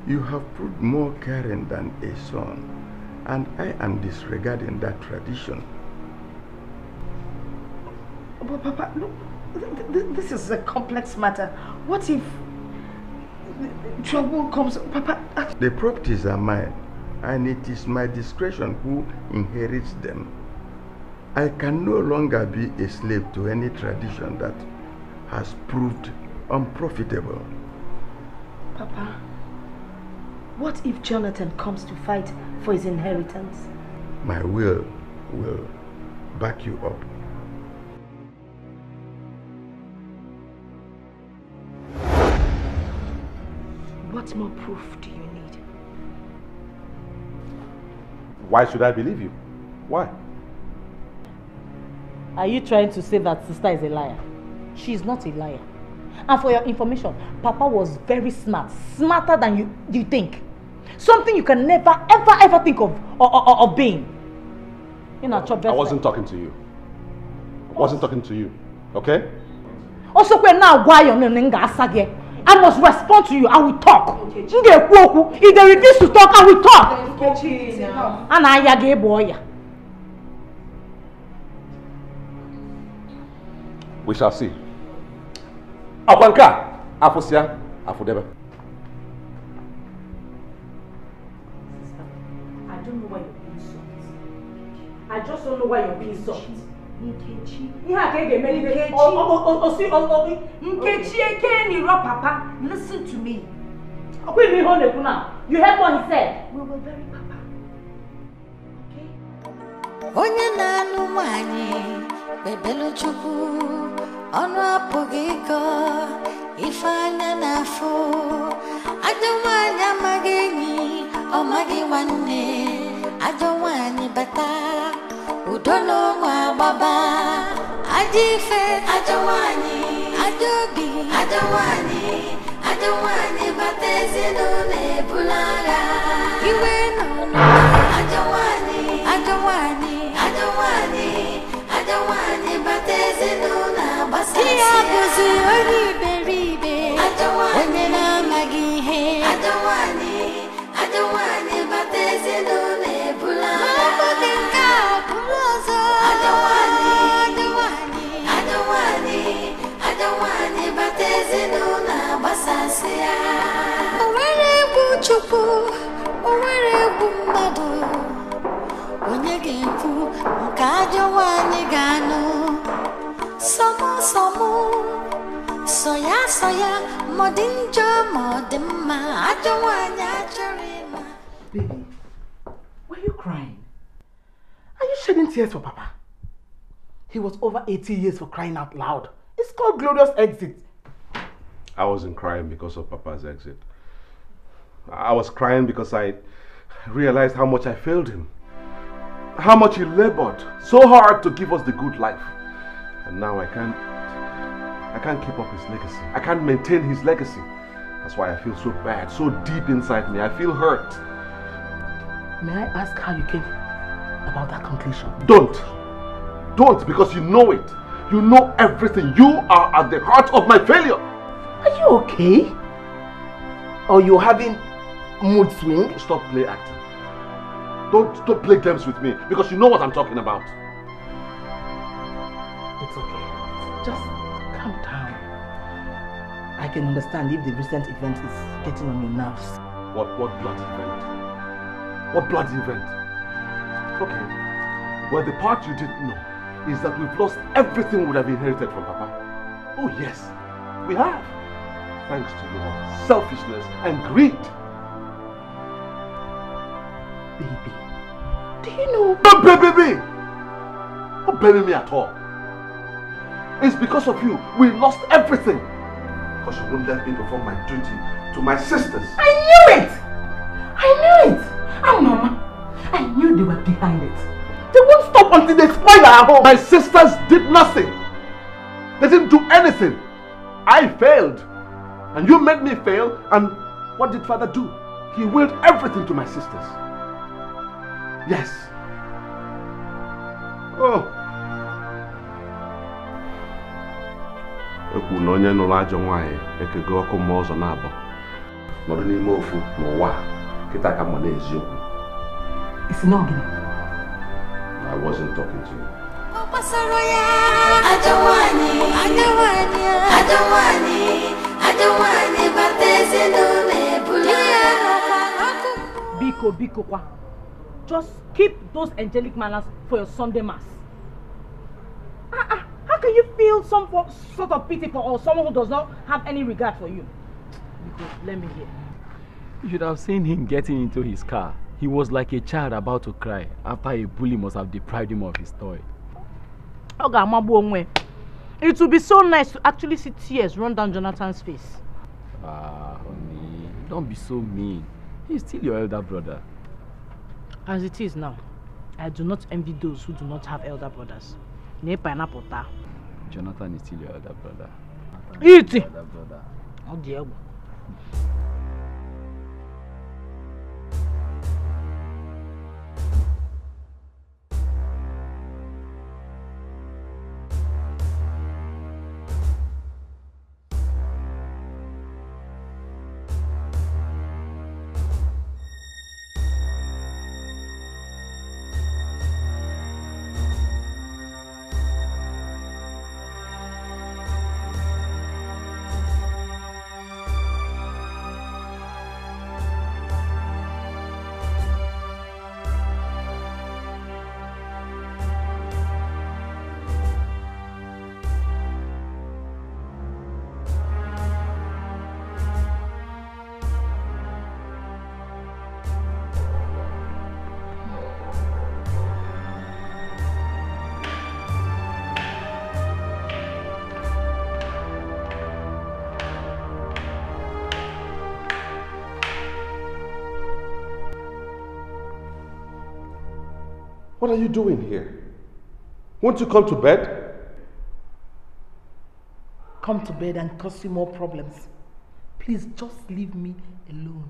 S16: You have proved more caring than a son, and I am disregarding that tradition.
S7: But Papa, look, this is a complex matter. What if trouble comes? Papa,
S16: the properties are mine, and it is my discretion who inherits them. I can no longer be a slave to any tradition that has proved unprofitable.
S7: Papa, what if Jonathan comes to fight for his inheritance?
S16: My will back you up.
S7: What more proof do you need?
S1: Why should I believe you? Why?
S10: Are you trying to say that sister is a liar? She is not a liar. And for your information, Papa was very smart. Smarter than you think. Something you can never, ever think of being.
S1: I wasn't talking to you. I wasn't talking to you. Okay?
S10: Also, now I must respond to you. I will talk. If they refuse to talk, I will talk. And I get boy.
S1: We shall see. Akwanka, Afosia, Afodebe.
S10: I don't know why you're being soft. I just don't know why you're being soft.
S7: Nkechi, Papa, listen to me.
S10: You heard what he said.
S7: We will bury Papa.
S11: Onye na-anụ nwanyị bebelu chukwu ọnụ apụghị ịkọ ife anya n'afọ ajọ nwanyị amaghị enyi ọ maghị nwanne ajọ nwanyị bata udo n'ụmụ agbaba ajọ ife ajọ nwanyị ajọ obi ajọ nwanyị bata ezinụlọ ebula agha iwe n'ụlọ ajọ nwanyị bata ezinụlọ agbasa ihe abụzi onye iberibe onye na-amaghị ihe ajọ nwanyị bata ezinụlọ ebula agha nke a bụrụ ọzọ ajọ nwanyị bata ezinụlọ agbasasị ya o nwere egwu Chukwu o nwere egwu mmadụ onye ga-ekwu nke ajọ nwanyị ga-anụ sọmụ soya ma ọ dị njọ ma ọ dị mma ajọ nwanyị achọrọ ịma.
S2: Baby, why are you crying? Are you shedding tears for Papa? He was over 80 years for crying out loud. It's called glorious exit.
S1: I wasn't crying because of Papa's exit. I was crying because I realized how much I failed him. How much he labored so hard to give us the good life. And now I can't keep up his legacy. I can't maintain his legacy. That's why I feel so bad, so deep inside me. I feel hurt.
S2: May I ask how you came about that conclusion?
S1: Don't, because you know it. You know everything. You are at the heart of my failure.
S2: Are you okay? Or you're having mood swing?
S1: Stop play acting. Don't play games with me, because you know what I'm talking about.
S2: It's okay. Just calm down. I can understand if the recent event is getting on your nerves.
S1: What bloody event? What bloody event? Okay. Well, the part you didn't know is that we've lost everything we would have inherited from Papa. Oh yes, we have. Thanks to your selfishness and greed.
S2: Baby, do you know?
S1: Don't baby me! Don't baby me at all. It's because of you we lost everything. Because you wouldn't let me perform my duty to my sisters.
S2: I knew it! And Mama, I knew they were behind it. They won't stop until they spoil our home.
S1: My sisters did nothing. They didn't do anything. I failed. And you made me fail. And what did Father do? He willed everything to my sisters. Yes. Oh. Ekwu na onye nụrụ ajọ nwaanyị ekego ọkụ mmụọ ọzọ na-abọ nọrọ n'ime ofu n'ụwa kịta ka mma n'eziokwu.
S2: It's not giving.
S1: I wasn't talking to you.
S7: Biko kwa. Just keep those angelic manners for your Sunday mass. How can you feel some sort of pity for someone who does not have any regard for you? Biko, let me hear.
S12: You should have seen him getting into his car. He was like a child about to cry after a bully must have deprived him of his toy.
S7: It would be so nice to actually see tears run down Jonathan's face.
S12: Honey, don't be so mean. He's still your elder brother.
S7: As it is now, I do not envy those who do not have elder brothers.
S12: Jonathan is still your elder brother.
S7: Eat it!
S12: Elder brother.
S7: Oh dear.
S1: What are you doing here? Won't you come to bed?
S2: Come to bed and cause you more problems. Please just leave me alone.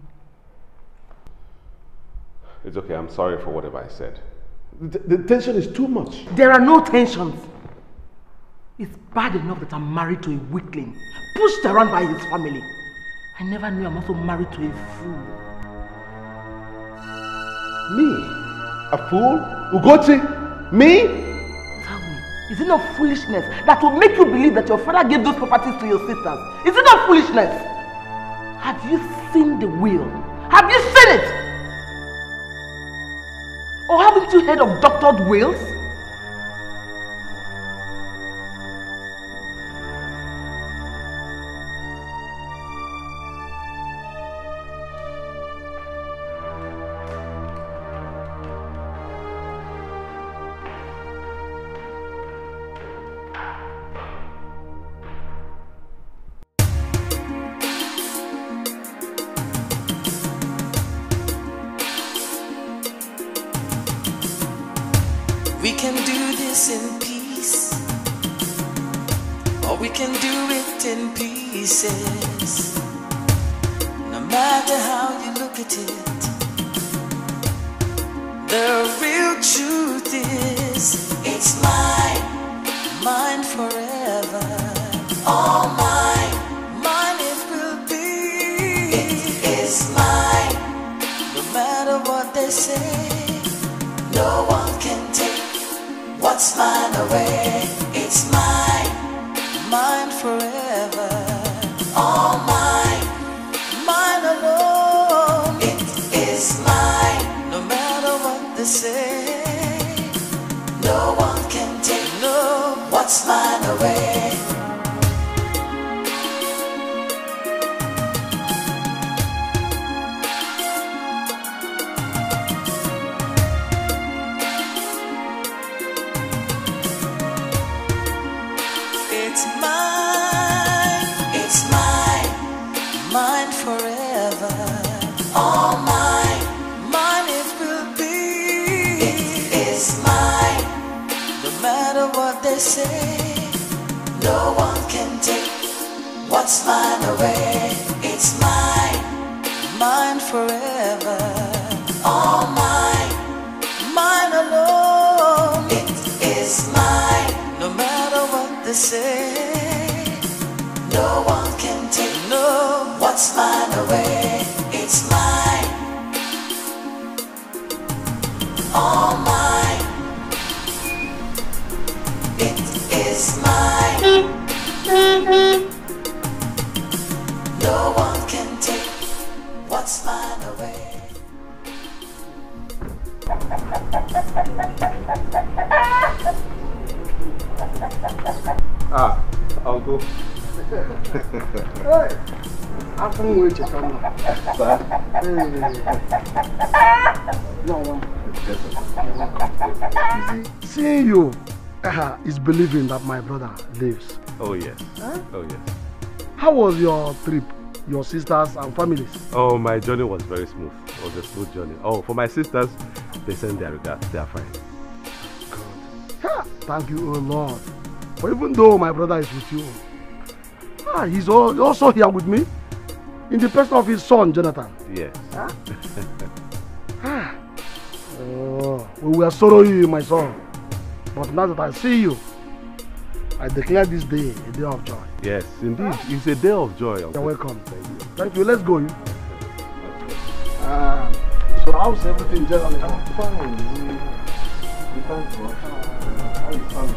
S1: It's okay, I'm sorry for whatever I said. The tension is too much.
S2: There are no tensions. It's bad enough that I'm married to a weakling, pushed around by his family. I never knew I'm also married to a fool.
S1: Me? A fool? Ugochi? Me?
S2: Tell me, is it not foolishness that will make you believe that your father gave those properties to your sisters? Is it not foolishness? Have you seen the will? Have you seen it? Or haven't you heard of doctored wills?
S15: We can do this in peace, or we can do it in pieces. matter how you look at it, the real truth is it's mine, mine forever. All mine, mine it will be. It is mine, no matter what they say. No one can take what's mine away. It's mine, mine forever. All mine, mine alone. It is mine, no matter what they say. No one can take what's mine away. It's mine, mine forever. All mine, mine it will be. It is mine, no matter what they say. No one can take what's mine away. It's mine, mine forever. All mine, mine alone. It is mine, no matter what they say. No one can take what's mine away. It's mine, all mine. It is mine. No one can take what's mine away.
S1: Ah, Uncle.
S13: Hey, I can't wait to come. Seeing you is believing that my brother lives.
S1: Oh yes.
S13: Huh?
S1: Oh yes.
S13: How was your trip? Your sisters and families?
S1: Oh, my journey was very smooth. It was a smooth journey. Oh, for my sisters, they send their regards. They are fine.
S13: Ha, thank you, oh Lord. For even though my brother is with you, he's also here with me in the person of his son, Jonathan.
S1: Yes.
S13: Huh? Oh, we were sorrowing you, my son. But now that I see you, I declare this day a day of joy.
S1: Yes, indeed. It's a day of joy. Uncle.
S13: You're welcome. Thank you. Thank you. Let's go. So how's everything generally?
S1: I'm fine. We thank God. How is family?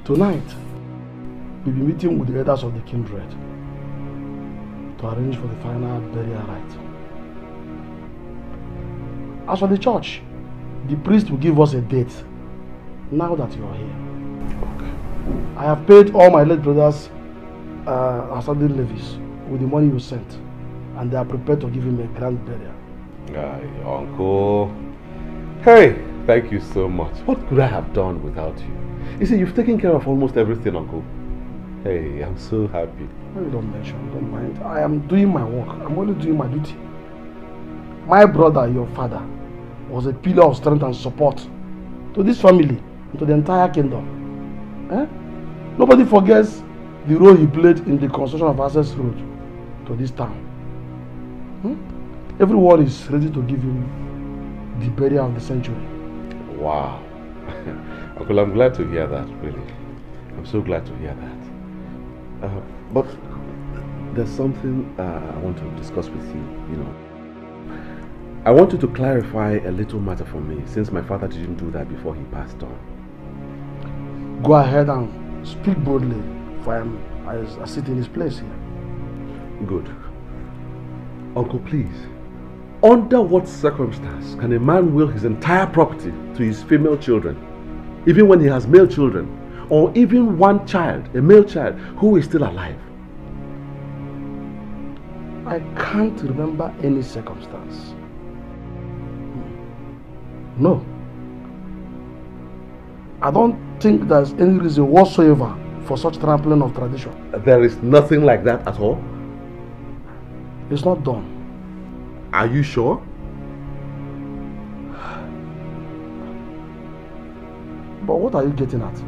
S13: Tonight, we'll be meeting with the elders of the kindred to arrange for the final burial rite. As for the church, the priest will give us a date now that you are here.
S1: Okay.
S13: I have paid all my late brothers outstanding levies with the money you sent, and they are prepared to give him a grand burial.
S1: Uncle. Hey, thank you so much. What could I have done without you? You see, you've taken care of almost everything, Uncle. Hey, I'm so happy.
S13: No, you don't mention, don't mind. I am doing my work. I'm only doing my duty. My brother, your father, was a pillar of strength and support to this family and to the entire kingdom. Nobody forgets the role he played in the construction of Access Road to this town. Everyone is ready to give him the burial of the century.
S1: Wow. Uncle, I'm glad to hear that, really. I'm so glad to hear that. But there's something I want to discuss with you, I want you to clarify a little matter for me, since my father didn't do that before he passed on.
S13: Go ahead and speak boldly, for I sit in his place here.
S1: Good. Uncle, please. Under what circumstance can a man will his entire property to his female children, even when he has male children, or even one child, a male child, who is still alive?
S13: I can't remember any circumstance. No. I don't think there's any reason whatsoever for such trampling of tradition.
S1: There is nothing like that at all?
S13: It's not done.
S1: Are you sure?
S13: But what are you getting at?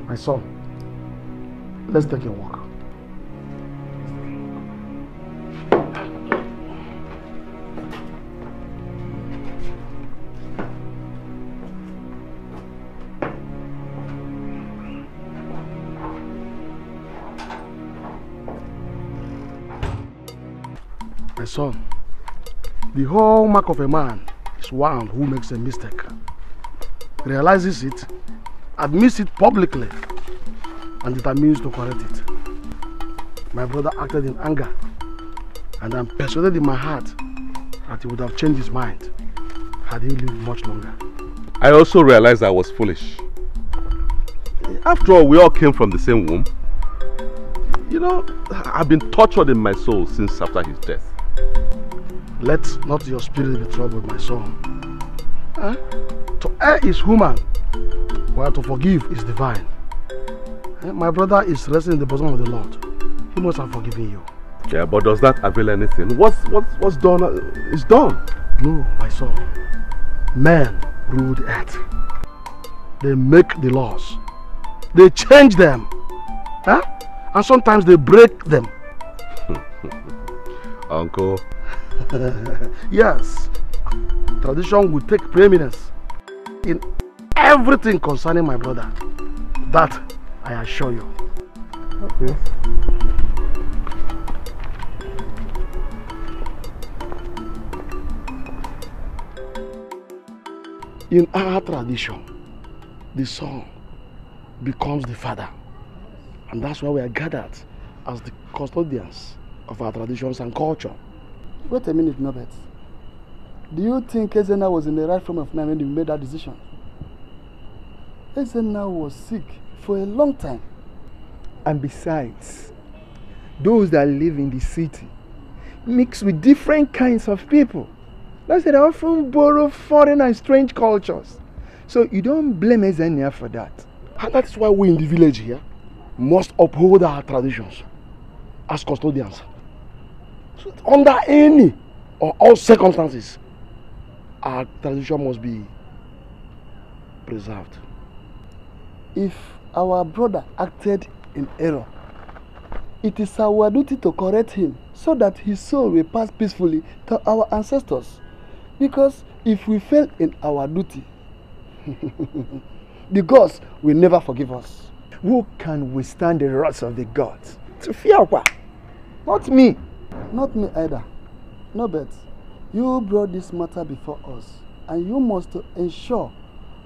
S13: My son, let's take a walk. My son, the hallmark of a man is one who makes a mistake, realizes it, admits it publicly, and determines to correct it. My brother acted in anger, and I'm persuaded in my heart that he would have changed his mind had he lived much longer.
S1: I also realized I was foolish. After all, we all came from the same womb. You know, I've been tortured in my soul since after his death.
S13: Let not your spirit be troubled, my son. To err is human, while to forgive is divine. My brother is resting in the bosom of the Lord. He must have forgiven you.
S1: Yeah, but does that avail anything? What's done is done.
S13: No, my son. Men rule the earth. They make the laws. They change them. And sometimes they break them.
S1: Uncle.
S13: Yes. Tradition will take preeminence in everything concerning my brother. That I assure you. Okay. In our tradition, the son becomes the father. And that's why we are gathered as the custodians of our traditions and culture.
S19: Wait a minute, Norbert. Do you think Ezenna was in the right frame of mind when you made that decision? Ezenna was sick for a long time.
S20: And besides, those that live in the city mix with different kinds of people. That's why they often borrow foreign and strange cultures. So you don't blame Ezenna for that.
S13: And that is why we in the village here must uphold our traditions as custodians. So under any or all circumstances, our tradition must be preserved.
S19: If our brother acted in error, it is our duty to correct him so that his soul will pass peacefully to our ancestors. Because if we fail in our duty, the gods will never forgive us.
S20: Who can withstand the wrath of the gods? Tufiakwa. Not me.
S19: Not me either. Norbert, you brought this matter before us, and you must ensure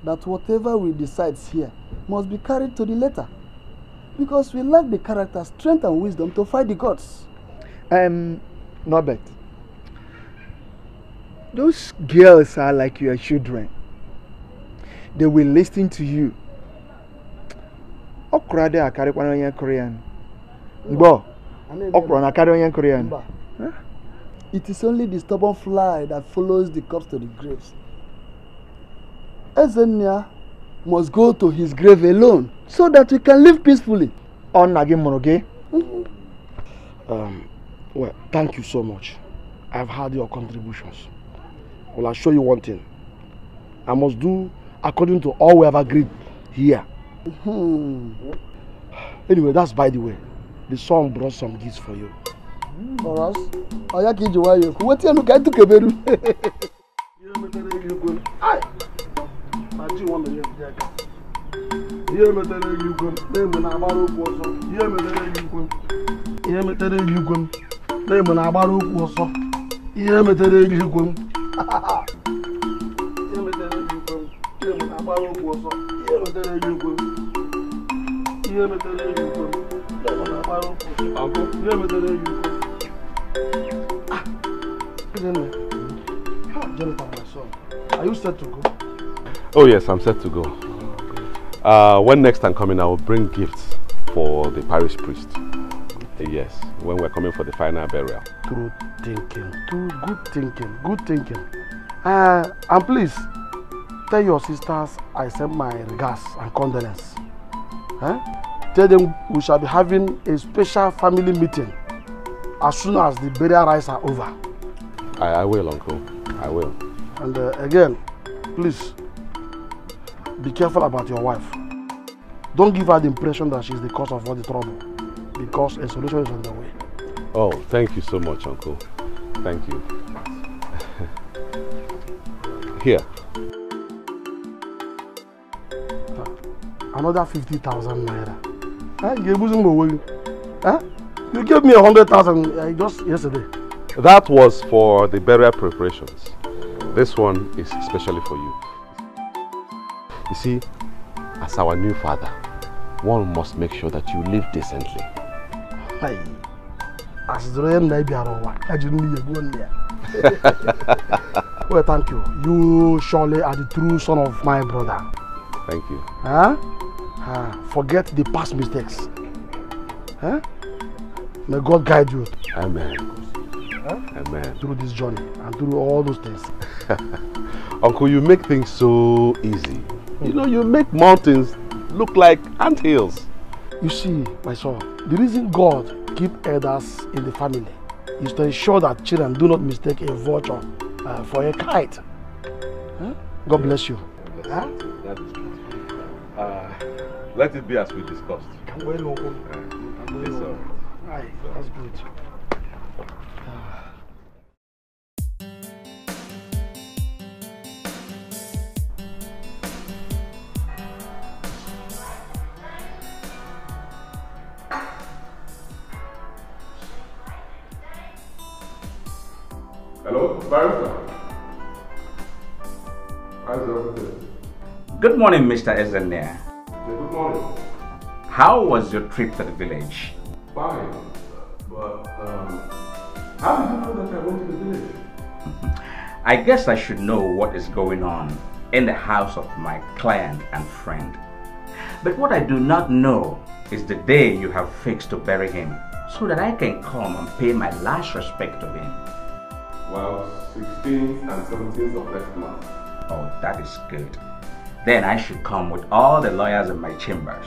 S19: that whatever we decide here must be carried to the letter. Because we lack the character, strength and wisdom to fight the gods.
S20: Norbert, those girls are like your children. They will listen to you. Okrade akari kwa nyan Korean. Ngbo. Okra na akari nyan Korean.
S19: It is only the stubborn fly that follows the corpse to the graves. Ezenna must go to his grave alone so that we can live peacefully.
S20: On again, Moroge.
S13: Well, thank you so much. I've heard your contributions. Well, I'll show you one thing. I must do according to all we have agreed here. Anyway, that's by the way. The son brought some gifts for you.
S19: For us? Oyaki Jowayo. What you going to Keberu?
S13: Jonathan, my son, are you set to go?
S1: Oh yes, I'm set to go. When next I'm coming, I will bring gifts for the parish priest. Yes, when we're coming for the final burial.
S13: True thinking, good thinking. And please, tell your sisters I send my regards and condolences.
S19: Tell them we shall be having a special family meeting as soon as the burial rites are over.
S1: I will, Uncle. I will.
S19: And again, please, be careful about your wife. Don't give her the impression that she's the cause of all the trouble, because a solution is on the way.
S1: Oh, thank you so much, Uncle. Thank you. Here.
S19: Another 50,000 naira. You gave me 100,000 just yesterday.
S1: That was for the burial preparations. This one is especially for you. You see, as our new father, one must make sure that you live decently.
S19: Hey. Well, thank you. You surely are the true son of my brother.
S1: Thank you.
S19: Huh? Forget the past mistakes. Huh? May God guide you.
S1: Amen.
S19: Huh?
S1: Amen.
S19: Through this journey and through all those things.
S1: Uncle, you make things so easy. You know, you make mountains look like anthills.
S19: You see, my son, the reason God keeps elders in the family is to ensure that children do not mistake a vulture for a kite. Huh? God bless you.
S1: Huh? Let it be as we discussed.
S19: Yes, sir. Aye, that's good.
S1: Hello, Barrister. How's everything?
S17: Good morning, Mr. Ezenea.
S1: Good morning.
S17: How was your trip to the village?
S1: Fine. But, how did you know that I went to the village?
S17: I guess I should know what is going on in the house of my client and friend. But what I do not know is the day you have fixed to bury him, so that I can come and pay my last respect to him.
S1: Well, 16th and 17th of next month.
S17: Oh, that is good. Then I should come with all the lawyers in my chambers.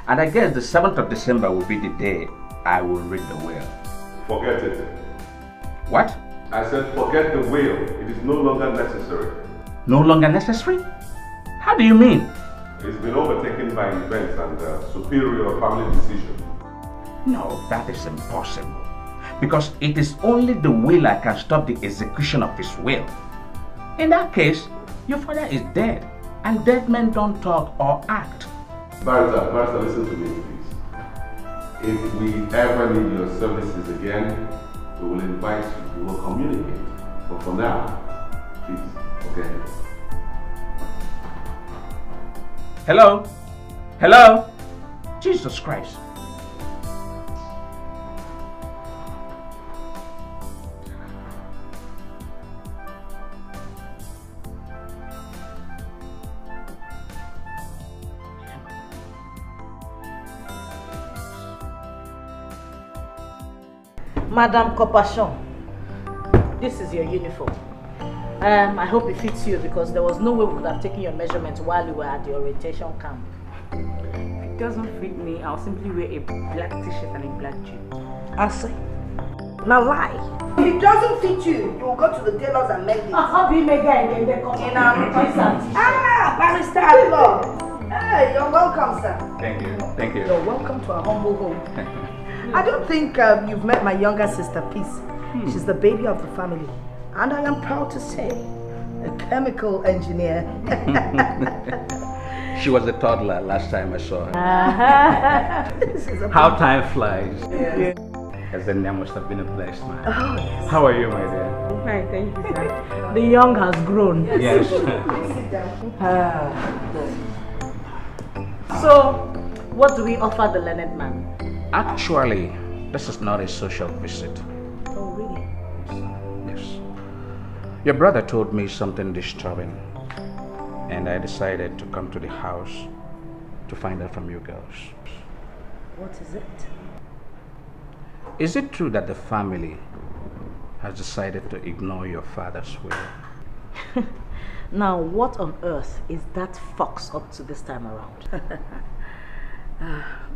S17: And I guess the 7th of December will be the day I will read the will.
S1: Forget it.
S17: What?
S1: I said forget the will. It is no longer necessary.
S17: No longer necessary? How do you mean?
S1: It's been overtaken by events and superior family decision.
S17: No, that is impossible. Because it is only the will can stop the execution of his will. In that case, your father is dead, and dead men don't talk or act.
S1: Barrister, listen to me, please. If we ever need your services again, we will invite you, we will communicate. But for now, please, forget it.
S17: Hello? Hello? Jesus Christ.
S10: Madame Compassion, this is your uniform. I hope it fits you because there was no way we could have taken your measurements while you were at the orientation camp.
S3: If it doesn't fit me, I'll simply wear a black t-shirt and a black jean.
S10: I say. Now lie.
S7: If it doesn't fit you, you will go to the tailors and make it.
S10: How do you make that again?
S7: Barrister at law. Hey, you're welcome, sir.
S17: Thank you. Thank you.
S7: You're welcome to our humble home. I don't think you've met my younger sister, Peace. She's the baby of the family. And I am proud to say, a chemical engineer.
S17: She was a toddler last time I saw her.
S7: How
S17: time flies.
S7: Yeah.
S17: Ezenea must have been a blessed man.
S7: Oh, yes.
S17: How are you, my dear?
S3: Fine, thank you, sir.
S10: The young has grown.
S17: Yes.
S10: So, what do we offer the learned man?
S17: Actually, this is not a social visit.
S10: Oh, really?
S17: Yes. Your brother told me something disturbing, and I decided to come to the house to find out from you girls.
S10: What is it?
S17: Is it true that the family has decided to ignore your father's will?
S10: Now, what on earth is that fox up to this time around?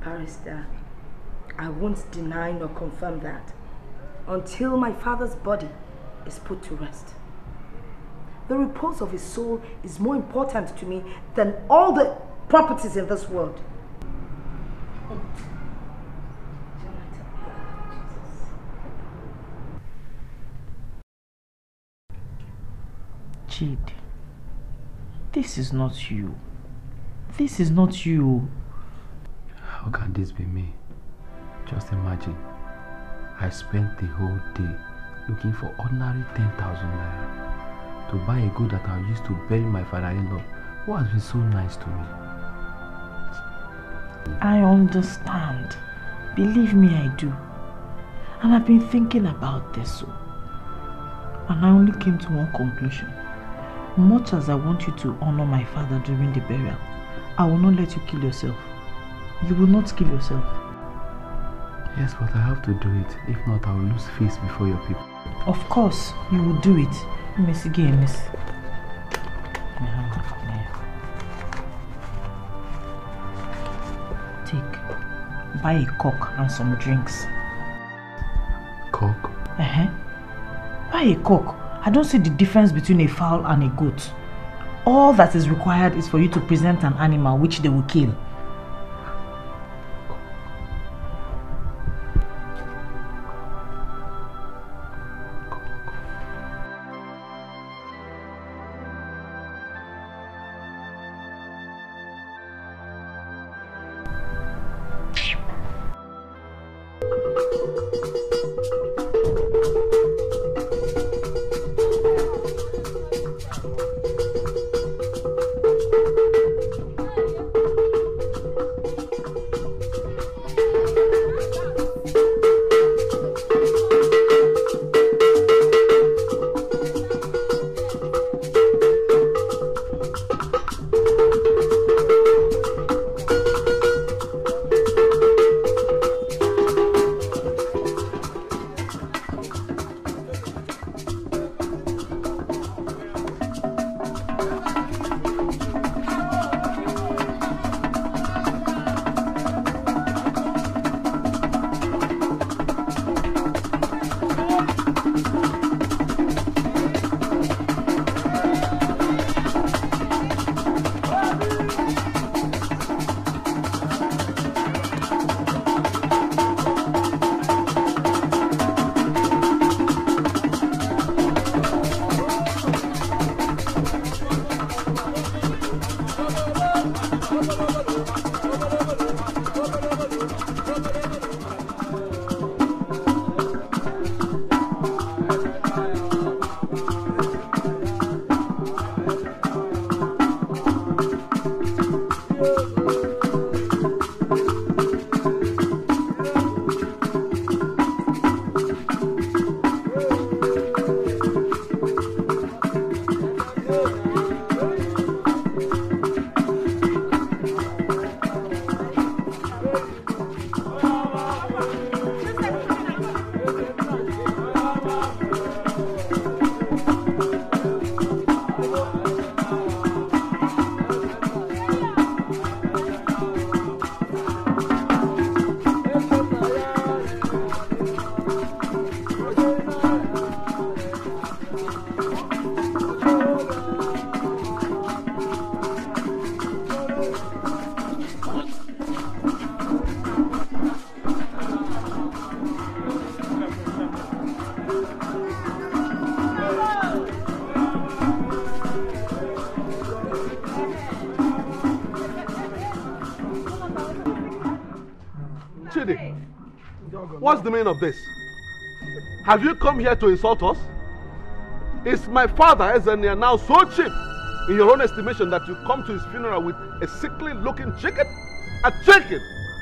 S7: Barrister, I won't deny nor confirm that until my father's body is put to rest. The repose of his soul is more important to me than all the properties in this world.
S2: Chidi, this is not you. This is not you.
S12: How can this be me? Just imagine. I spent the whole day looking for ordinary 10,000 naira to buy a goat that I used to bury my father-in-law, who has been so nice to me.
S2: I understand. Believe me, I do. And I've been thinking about this. And I only came to one conclusion. Much as I want you to honor my father during the burial, I will not let you kill yourself. You will not kill yourself.
S12: Yes, but I have to do it. If not, I will lose face before your people.
S2: Of course, you will do it. Miss again, miss. Take. Buy a cock and some drinks.
S12: Cock?
S2: Buy a cock. I don't see the difference between a fowl and a goat. All that is required is for you to present an animal which they will kill.
S1: What's the meaning of this? Have you come here to insult us? Is my father, Ezenia, now so cheap in your own estimation that you come to his funeral with a sickly looking chicken? A chicken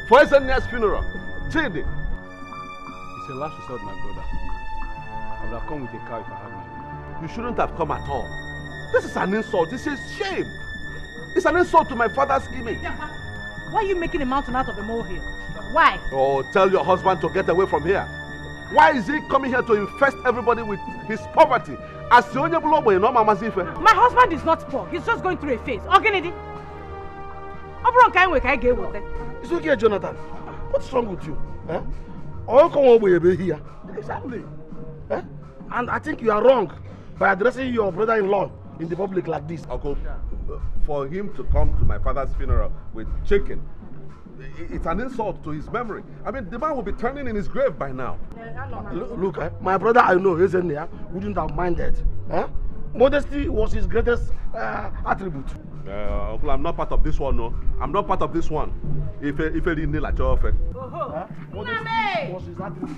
S1: for Ezenia's funeral? Chidi.
S19: It's a last resort, my brother. I would have come with a cow if I had my way.
S1: You shouldn't have come at all. This is an insult. This is shame. It's an insult to my father's image.
S6: Why are you making a mountain out of a molehill? Why?
S1: Oh, tell your husband to get away from here. Why is he coming here to infest everybody with his poverty? My
S6: husband is not poor. He's just going through a phase.
S19: It's okay, Jonathan. What's wrong with you? Eh? All come over here. Exactly. Eh? And I think you are wrong by addressing your brother-in-law in the public like this.
S1: Uncle, for him to come to my father's funeral with chicken, it's an insult to his memory. I mean, the man will be turning in his grave by now.
S19: Look, my brother I know, wouldn't have minded. Eh? Modesty was his greatest attribute.
S1: Uncle, I'm not part of this one, no. I'm not part of this one. If he didn't like your offer.
S19: Modesty was his attribute.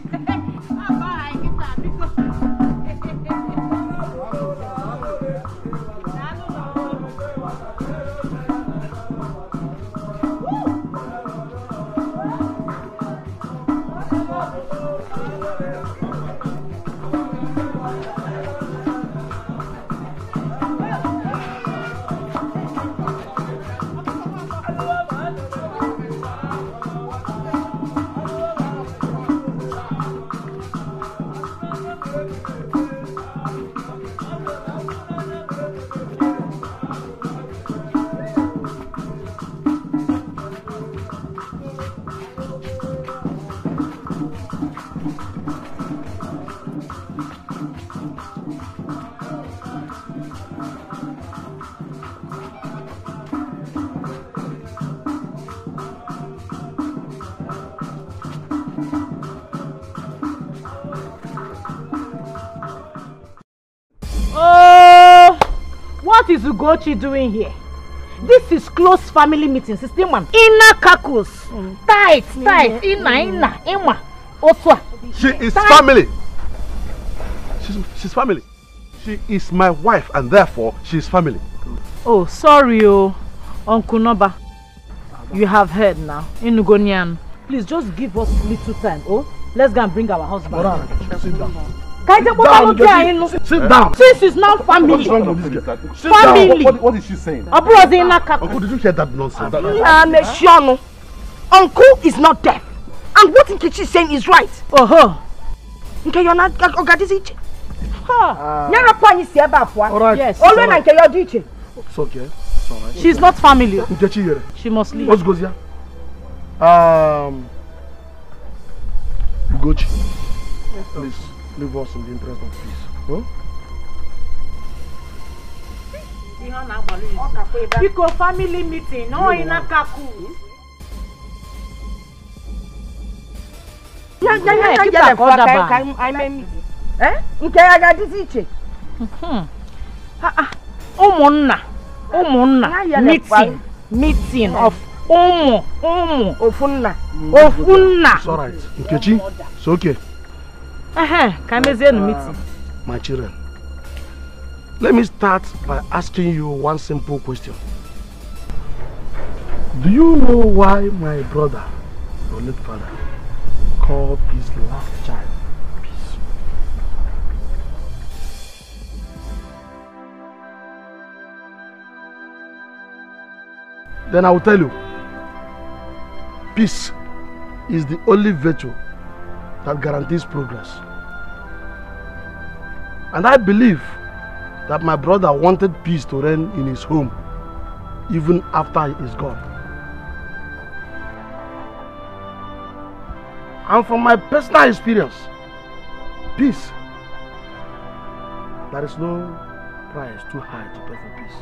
S10: What is Ugochi doing here? This is close family meeting, sister man. Ina kakus. Tight. Ina, Ima. Oswa.
S1: She is family. She's family. She is my wife and therefore she is family.
S10: Oh, sorry, Uncle Noba. You have heard now. Inugonian. Please just give us little time. Let's go and bring our husband.
S19: Sit down.
S10: Sit down. This is now family.
S19: What's wrong with this girl?
S10: Sit family.
S19: Down. What is she saying?
S1: Uncle, did you hear that nonsense?
S7: Uncle is not deaf. And what Nkechi is saying is right. Okay, you're not Ogadiziche.
S10: Alright. Yes.
S19: It's okay. It's alright.
S10: She's not family.
S19: Nkechi here.
S10: She must leave.
S19: What's goes here? Ugochi. Please leave us in the interest of peace. Huh?
S10: Pico family meeting. No, in a kaku. Meeting of Ofunna.
S19: It's alright. Nkechi, it's okay. My children, let me start by asking you one simple question. Do you know why my brother, your late father, called his last child Peace? Then I will tell you, peace is the only virtue that guarantees progress. And I believe that my brother wanted peace to reign in his home even after he is gone. And from my personal experience, peace, there is no price too high to pay for peace.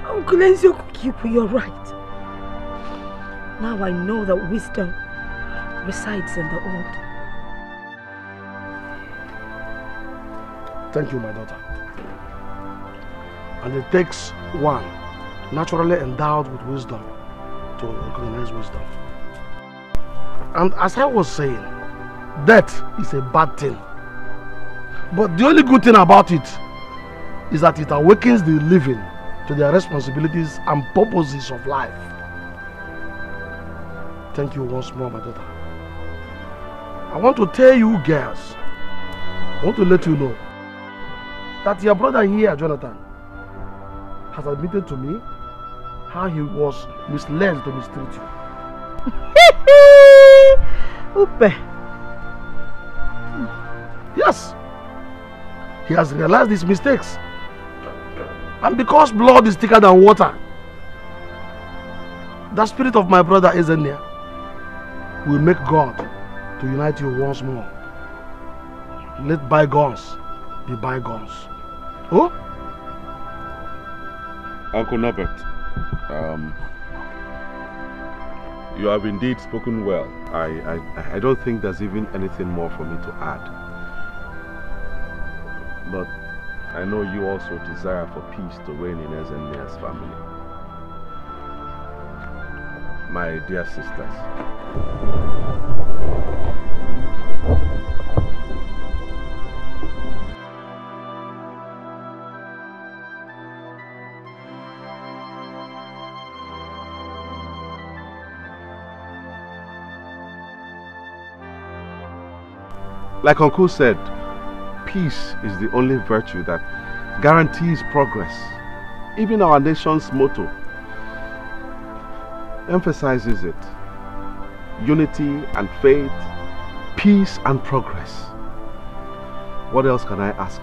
S7: Uncle Ezioku, you're right. Now I know that wisdom resides in the old.
S19: Thank you, my daughter. And it takes one naturally endowed with wisdom to recognize wisdom. And as I was saying, death is a bad thing. But the only good thing about it is that it awakens the living to their responsibilities and purposes of life. Thank you once more, my daughter. I want to tell you girls, I want to let you know that your brother here, Jonathan, has admitted to me how he was misled to mistreat you.
S10: Upe.
S19: Yes. He has realized his mistakes And because blood is thicker than water, the spirit of my brother isn't there. Will make God to unite you once more. Let bygones be bygones. Oh?
S1: Uncle Norbert, you have indeed spoken well. I don't think there's even anything more for me to add. But I know you also desire for peace to reign in Ezennea's family. My dear sisters, like Uncle said, peace is the only virtue that guarantees progress. Even our nation's motto emphasizes it. Unity and faith, peace and progress. What else can I ask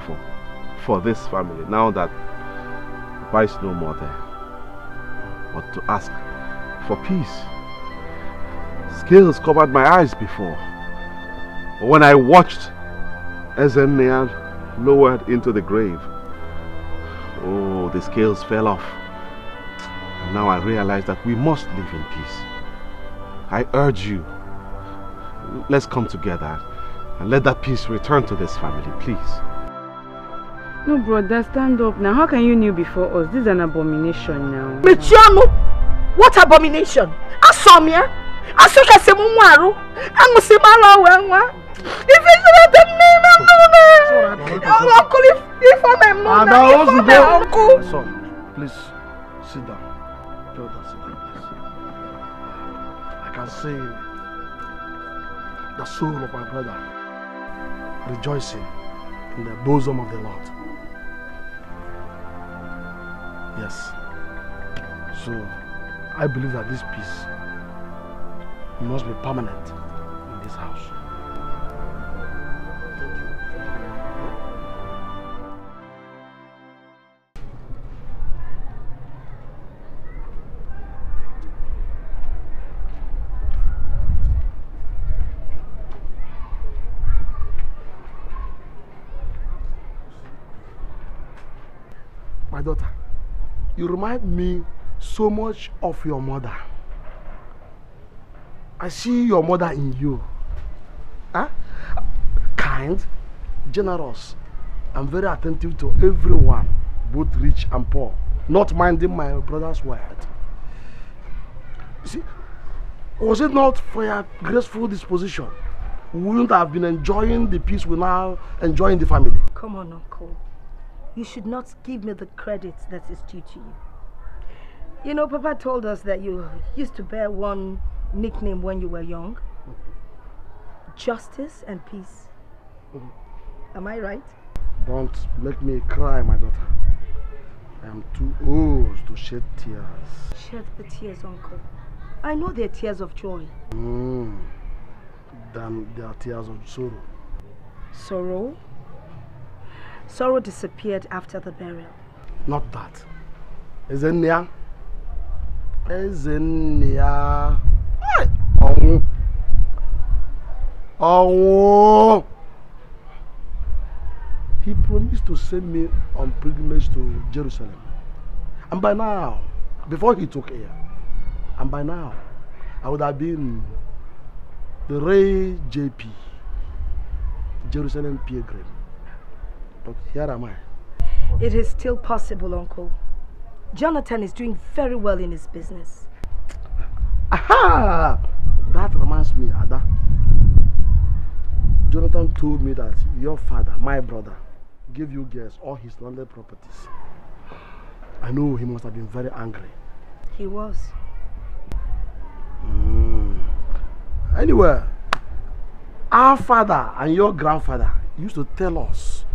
S1: for this family now that Papa is no more there? But to ask for peace. Scales covered my eyes before. But when I watched Ezennea lowered into the grave, oh, the scales fell off. And now I realize that we must live in peace. I urge you, let's come together and let that peace return to this family, please.
S3: No, brother, stand up now. How can you kneel before us? This is an abomination now.
S7: Michiano, what abomination? Asomia, Asuka Semumaru, Amusimala Wenwa. If it's not the name of Uncle, if I'm Uncle.
S19: Son, please sit down. Brother, sit down, please. I can see the soul of my brother rejoicing in the bosom of the Lord. Yes. So, I believe that this peace must be permanent in this house. My daughter, you remind me so much of your mother. I see your mother in you. Huh? Kind, generous, and very attentive to everyone, both rich and poor, not minding my brother's word. See, was it not for your graceful disposition, we wouldn't have been enjoying the peace we now enjoy in the family.
S7: Come on, Uncle. You should not give me the credit that is due to you. You know, Papa told us that you used to bear one nickname when you were young. Justice and peace. Am I right?
S19: Don't make me cry, my daughter. I am too old to shed tears.
S7: Shed the tears, Uncle. I know they're tears of joy.
S19: Then they are tears of sorrow.
S7: Sorrow? Sorrow disappeared after the burial.
S19: Not that. Ezennea. Ezennea. Oh. He promised to send me on pilgrimage to Jerusalem. And by now, before he took air, and by now, I would have been the Ray JP, Jerusalem pilgrim. But here am I.
S7: It is still possible, Uncle. Jonathan is doing very well in his business.
S19: Aha! That reminds me, Ada. Jonathan told me that your father, my brother, gave you girls all his landed properties. I know he must have been very angry.
S7: He was.
S19: Anyway, our father and your grandfather used to tell us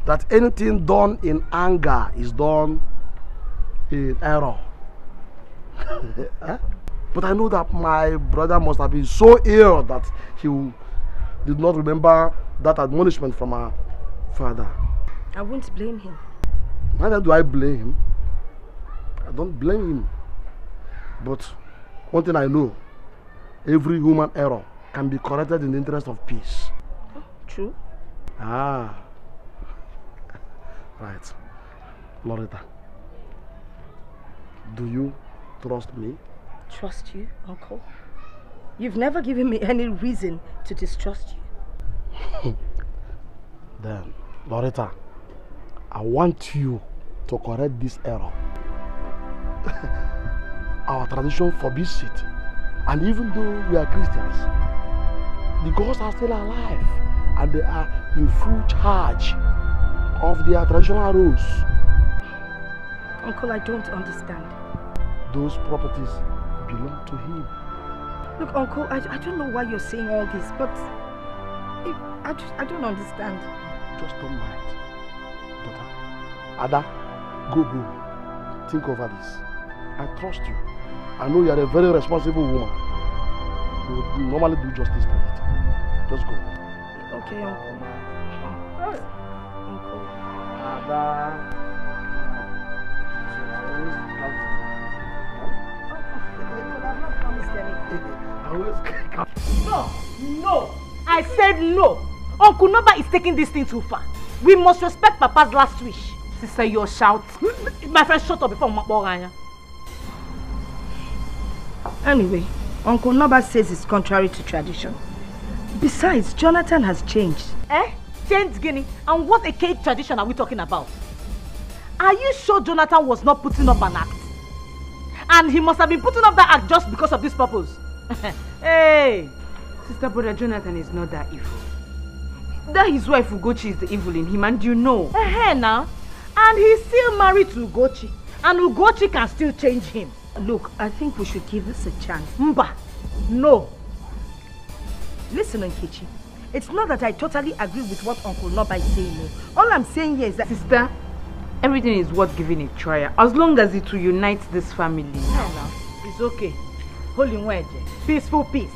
S19: that anything done in anger is done in error. But I know that my brother must have been so ill that he did not remember that admonishment from our father.
S7: I won't blame him.
S19: Neither do I blame him. I don't blame him. But one thing I know, every human error can be corrected in the interest of peace.
S7: Oh, true.
S19: Ah. Right. Loretta, do you trust me?
S7: Trust you, Uncle? You've never given me any reason to distrust you.
S19: Then, Loretta, I want you to correct this error. Our tradition forbids it. And even though we are Christians, the gods are still alive and they are in full charge of their traditional roles.
S7: Uncle, I don't understand.
S19: Those properties belong to him.
S7: Look, Uncle, I don't know why you're saying all this, but I don't understand.
S19: Just don't mind. Daughter, Ada, go home. Think over this. I trust you. I know you are a very responsible woman. You would normally do justice to it. Just go.
S7: Okay, Uncle. Uncle.
S19: Ada.
S6: No! I said no! Uncle Noba is taking this thing too far. We must respect Papa's last wish.
S4: Sister, you're shouting.
S6: My friend, shut up before Maboganya.
S7: Anyway, Uncle Noba says it's contrary to tradition. Besides, Jonathan has changed.
S6: Changed, Guinea? And what a cake tradition are we talking about? Are you sure Jonathan was not putting up an act? And he must have been putting up that act just because of this purpose. Hey!
S4: Sister, brother Jonathan is not that evil. That his wife Ugochi is the evil in him, and you know.
S6: Now. And he's still married to Ugochi. And Ugochi can still change him.
S7: Look, I think we should give this a chance.
S6: Mba, no.
S7: Listen, Nkechi. It's not that I totally agree with what Uncle Noba is saying. All I'm saying here is that...
S4: Sister, everything is worth giving a try. As long as it will unite this family.
S6: No. It's okay. Holy word. Peaceful peace.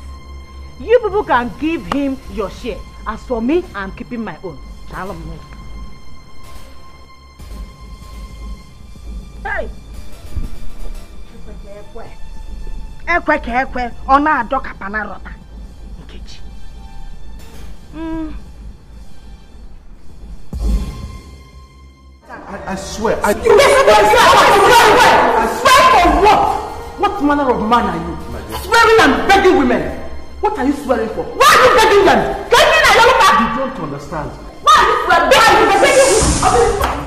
S6: You people can give him your share. As for me, I'm keeping my own.
S7: Hey! Ekwe, ona adoka panarota. Nkechi.
S19: I swear.
S5: I swear for what? What manner of man are you? Swearing and begging women. What are you swearing for? Why are you begging them? Can you not?
S19: You don't understand.
S5: Why are you swearing?